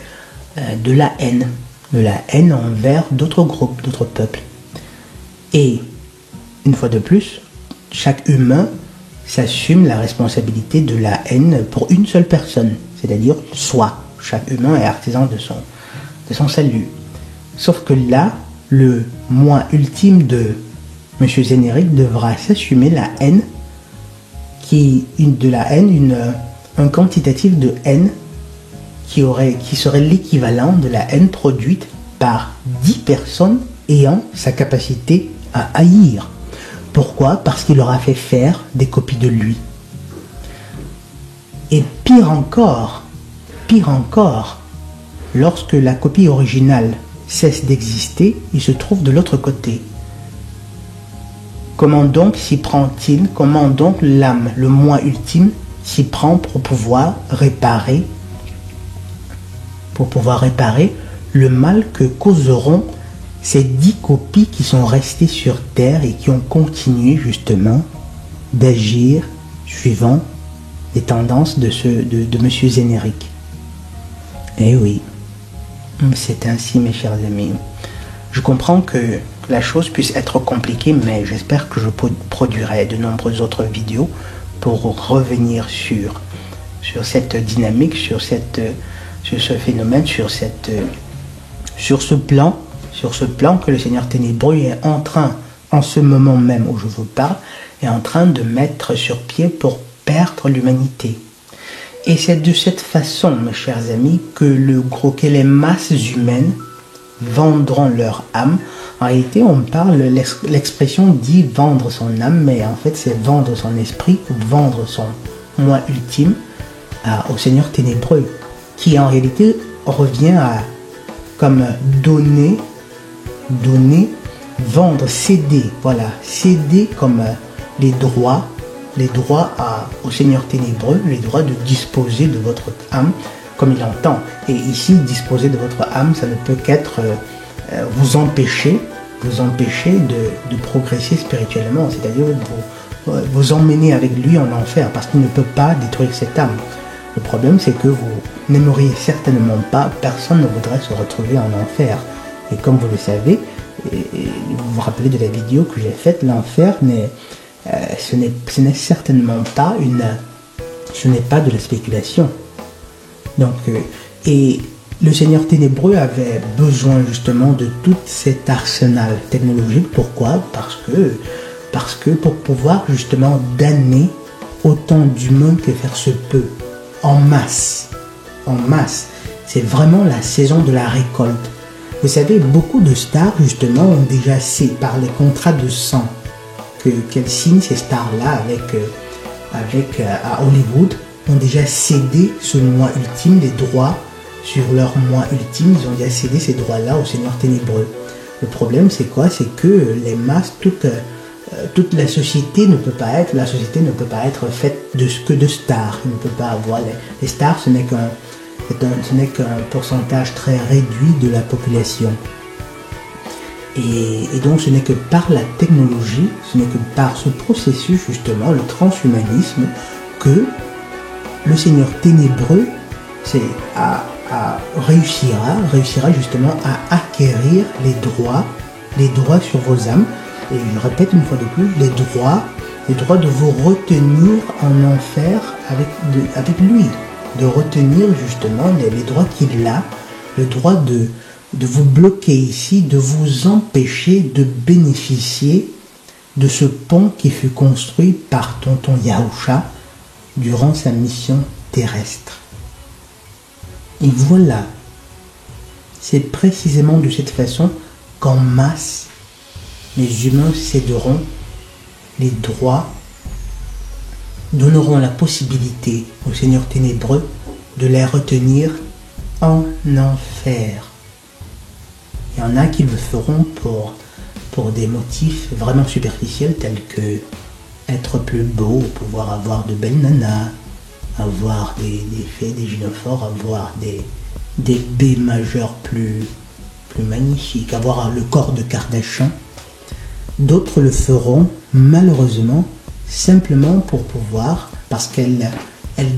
S1: de la haine envers d'autres groupes, d'autres peuples. Et, une fois de plus, chaque humain s'assume la responsabilité de la haine pour une seule personne, c'est-à-dire soi. Chaque humain est artisan de son salut. Sauf que là, le moi ultime de M. Générique devra s'assumer la haine, un quantitatif de haine qui serait l'équivalent de la haine produite par 10 personnes ayant sa capacité à haïr. Pourquoi? Parce qu'il leur a fait faire des copies de lui. Et pire encore, lorsque la copie originale cesse d'exister, il se trouve de l'autre côté. Comment donc s'y prend-il? Comment donc l'âme, le moi ultime, s'y prend pour pouvoir réparer le mal que causeront ces 10 copies qui sont restées sur Terre et qui ont continué justement d'agir suivant les tendances de M. Générique. Eh oui, c'est ainsi, mes chers amis. Je comprends que la chose puisse être compliquée, mais j'espère que je produirai de nombreuses autres vidéos pour revenir sur cette dynamique, sur ce phénomène, sur ce plan que le Seigneur ténébreux est en train, en ce moment même où je vous parle, est en train de mettre sur pied pour perdre l'humanité. Et c'est de cette façon, mes chers amis, que les masses humaines vendront leur âme. En réalité, on parle, l'expression dit vendre son âme, mais en fait, c'est vendre son esprit, ou vendre son moi ultime au Seigneur ténébreux, qui en réalité revient à comme donner, vendre, céder, voilà, céder comme les droits au Seigneur ténébreux, les droits de disposer de votre âme comme il entend. Et ici, disposer de votre âme, ça ne peut qu'être vous empêcher de progresser spirituellement, c'est-à-dire vous emmener avec lui en enfer, parce qu'il ne peut pas détruire cette âme. Le problème, c'est que vous n'aimeriez certainement pas, personne ne voudrait se retrouver en enfer. Et comme vous le savez, vous vous rappelez de la vidéo que j'ai faite, l'enfer ce n'est certainement pas ce n'est pas de la spéculation. Donc, et le Seigneur ténébreux avait besoin justement de tout cet arsenal technologique. Pourquoi? Parce que pour pouvoir justement damner autant d'humains que faire se peut, en masse. C'est vraiment la saison de la récolte. Vous savez, beaucoup de stars justement ont déjà par les contrats de sang qu'elles signent, ces stars-là à Hollywood, ont déjà cédé ce moi ultime, les droits sur leur moi ultime, ils ont déjà cédé ces droits-là au Seigneur ténébreux. Le problème, c'est quoi? C'est que les masses, toute la société ne peut pas être faite que de stars. Il ne peut pas avoir les stars, ce n'est qu'un pourcentage très réduit de la population. Et donc ce n'est que par la technologie, ce n'est que par ce processus justement, le transhumanisme, que le Seigneur ténébreux réussira justement à acquérir les droits sur vos âmes. Et je répète une fois de plus, les droits de vous retenir en enfer avec lui, de retenir justement les droits qu'il a, le droit de vous bloquer ici, de vous empêcher de bénéficier de ce pont qui fut construit par Tonton Yahusha durant sa mission terrestre. Et voilà, c'est précisément de cette façon qu'en masse, les humains céderont les droits, donneront la possibilité au Seigneur ténébreux de les retenir en enfer. Il y en a qui le feront pour des motifs vraiment superficiels tels que être plus beau, pouvoir avoir de belles nanas, avoir des fées, des gynophores, avoir des B majeurs plus magnifiques, avoir le corps de Kardashian. D'autres le feront malheureusement simplement pour pouvoir, parce qu'elles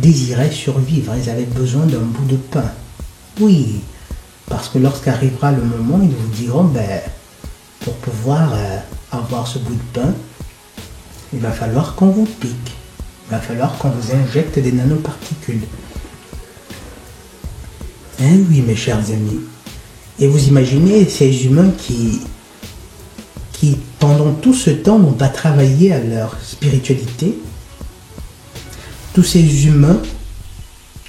S1: désiraient survivre, elles avaient besoin d'un bout de pain. Oui, parce que lorsqu'arrivera le moment, ils vous diront, pour pouvoir avoir ce bout de pain, il va falloir qu'on vous pique, il va falloir qu'on vous injecte des nanoparticules. Eh oui, mes chers amis. Et vous imaginez ces humains qui pendant tout ce temps n'ont pas travaillé à leur spiritualité, tous ces humains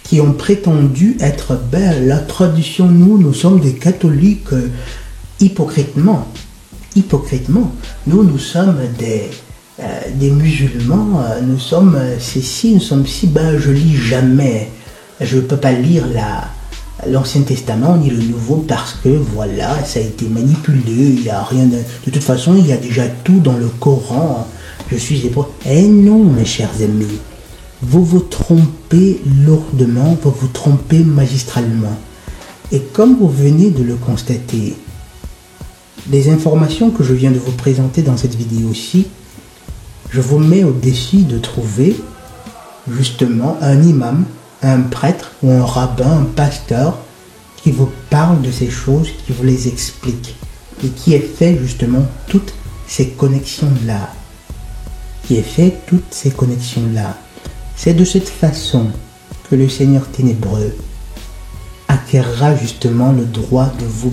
S1: qui ont prétendu être la tradition, nous sommes des catholiques hypocritement, nous sommes des musulmans, nous sommes ceci, nous sommes ci, je lis jamais, je ne peux pas lire l'Ancien Testament ni le Nouveau parce que voilà, ça a été manipulé, il n'y a rien de toute façon, il y a déjà tout dans le Coran, je suis hébreu. Eh non, mes chers amis, vous vous trompez lourdement, vous vous trompez magistralement. Et comme vous venez de le constater, les informations que je viens de vous présenter dans cette vidéo-ci, je vous mets au défi de trouver justement un imam, un prêtre ou un rabbin, un pasteur qui vous parle de ces choses, qui vous les explique et qui ait fait justement toutes ces connexions-là. C'est de cette façon que le Seigneur ténébreux acquérera justement le droit de vous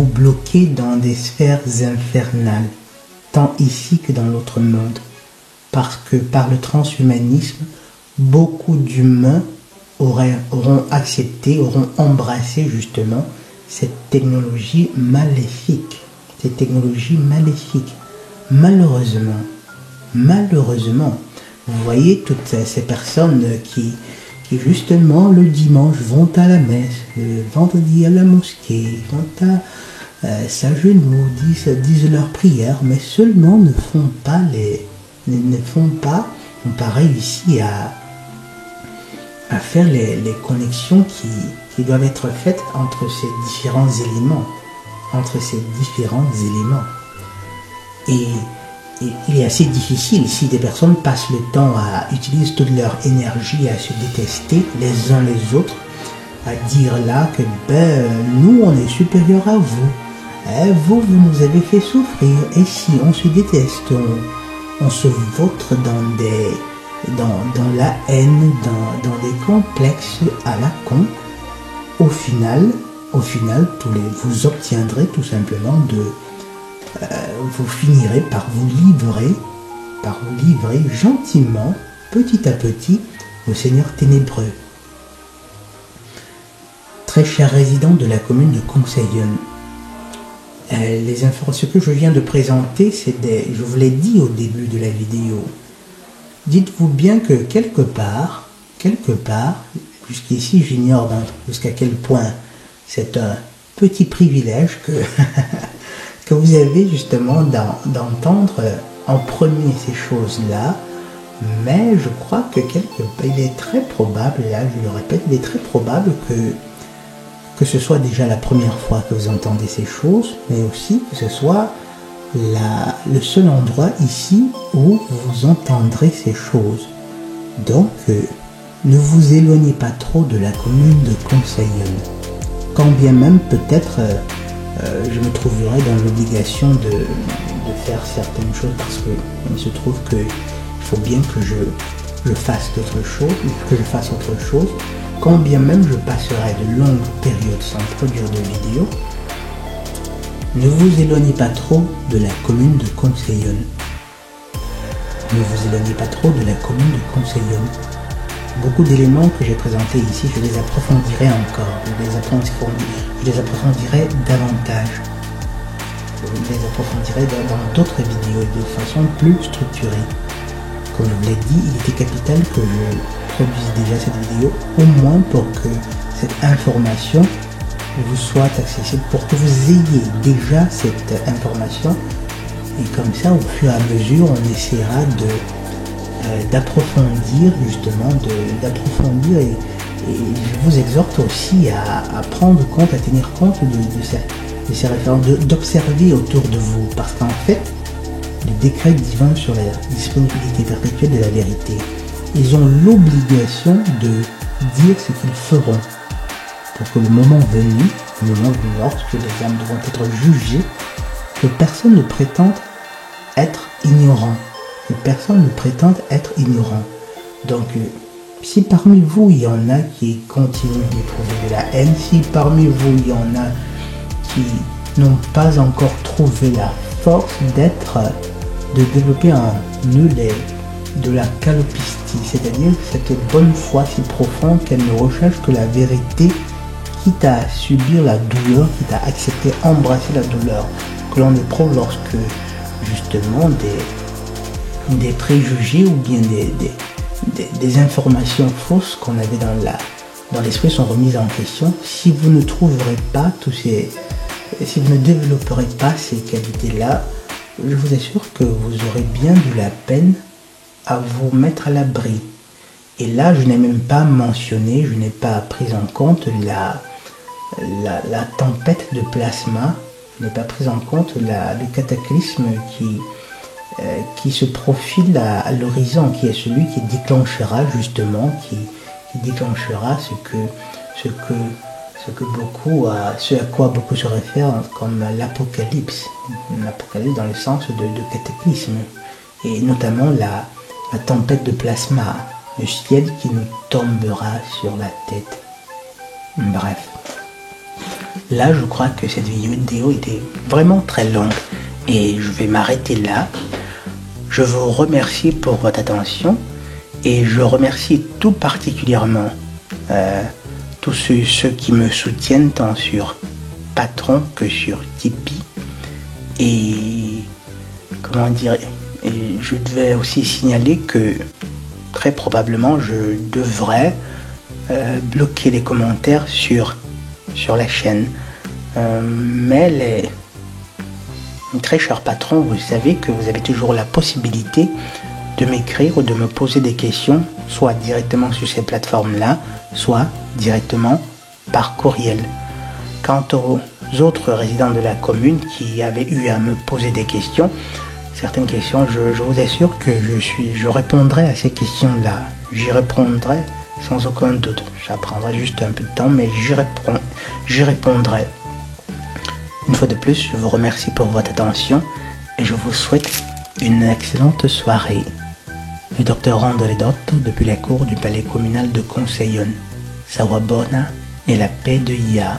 S1: bloquer dans des sphères infernales, tant ici que dans l'autre monde. Parce que par le transhumanisme, beaucoup d'humains auront accepté, auront embrassé justement cette technologie maléfique. Cette technologie maléfique. Malheureusement, vous voyez toutes ces personnes qui justement le dimanche vont à la messe, le vendredi à la mosquée, vont à s'agenouillent, disent leurs prières, mais seulement ne n'ont pas réussi à faire les connexions qui doivent être faites entre ces différents éléments. Et il est assez difficile si des personnes passent le temps utilisent toute leur énergie à se détester les uns les autres, à dire là que nous on est supérieurs à vous. Vous nous avez fait souffrir. Et si on se déteste, on se vautre dans la haine, dans des complexes à la con. Au final, vous obtiendrez tout simplement vous finirez par vous livrer gentiment, petit à petit, au Seigneur ténébreux. Très chers résidents de la commune de Conseillonne, ce que je viens de présenter, je vous l'ai dit au début de la vidéo. Dites-vous bien que quelque part, jusqu'ici j'ignore jusqu'à quel point c'est un petit privilège que vous avez justement d'entendre en premier ces choses-là, mais je crois que il est très probable, là je le répète, il est très probable que ce soit déjà la première fois que vous entendez ces choses, mais aussi que ce soit le seul endroit ici où vous entendrez ces choses. Donc, ne vous éloignez pas trop de la commune de Conseillonne. Quand bien même peut-être je me trouverai dans l'obligation de faire certaines choses parce qu'il se trouve qu'il faut bien que je fasse autre chose. Quand bien même je passerai de longues périodes sans produire de vidéos, ne vous éloignez pas trop de la commune de Conseillonne. Beaucoup d'éléments que j'ai présentés ici, je les approfondirai encore, je les approfondirai davantage. Je les approfondirai dans d'autres vidéos de façon plus structurée. Comme je vous l'ai dit, il était capital que je produise déjà cette vidéo, au moins pour que cette information vous soit accessible, pour que vous ayez déjà cette information. Et comme ça, au fur et à mesure, on essaiera d'approfondir et je vous exhorte aussi à prendre compte, à tenir compte de ces références, d'observer autour de vous, parce qu'en fait, les décrets divins sur la disponibilité perpétuelle de la vérité, ils ont l'obligation de dire ce qu'ils feront pour que le moment venu, lorsque les âmes devront être jugées, que personne ne prétende être ignorant. Donc, si parmi vous il y en a qui continuent d'éprouver de la haine, si parmi vous il y en a qui n'ont pas encore trouvé la force de développer en eux de la calopistie, c'est-à-dire cette bonne foi si profonde qu'elle ne recherche que la vérité, quitte à subir la douleur, quitte à accepter, embrasser la douleur que l'on éprouve lorsque justement des préjugés ou bien des informations fausses qu'on avait dans l'esprit sont remises en question. Si vous ne trouverez pas si vous ne développerez pas ces qualités-là, je vous assure que vous aurez bien de la peine à vous mettre à l'abri. Et là, je n'ai même pas mentionné, je n'ai pas pris en compte la tempête de plasma, je n'ai pas pris en compte le cataclysme qui se profile à l'horizon, qui est celui qui déclenchera justement, qui déclenchera ce à quoi beaucoup se réfèrent comme l'apocalypse dans le sens de cataclysme, et notamment la tempête de plasma, le ciel qui nous tombera sur la tête. Bref, là je crois que cette vidéo était vraiment très longue et je vais m'arrêter là. Je vous remercie pour votre attention et je remercie tout particulièrement tous ceux qui me soutiennent tant sur Patreon que sur Tipeee. Et comment dire, et je devais aussi signaler que très probablement je devrais bloquer les commentaires sur la chaîne. Mais mes très chers patrons, vous savez que vous avez toujours la possibilité de m'écrire ou de me poser des questions, soit directement sur ces plateformes-là, soit directement par courriel. Quant aux autres résidents de la commune qui avaient eu à me poser des questions, certaines questions, je vous assure que je répondrai à ces questions-là. J'y répondrai sans aucun doute. Ça prendra juste un peu de temps, mais j'y répondrai. Une fois de plus, je vous remercie pour votre attention et je vous souhaite une excellente soirée. Le docteur Randoledotto depuis la cour du palais communal de Conseillon. Sawabona et la paix de Ia.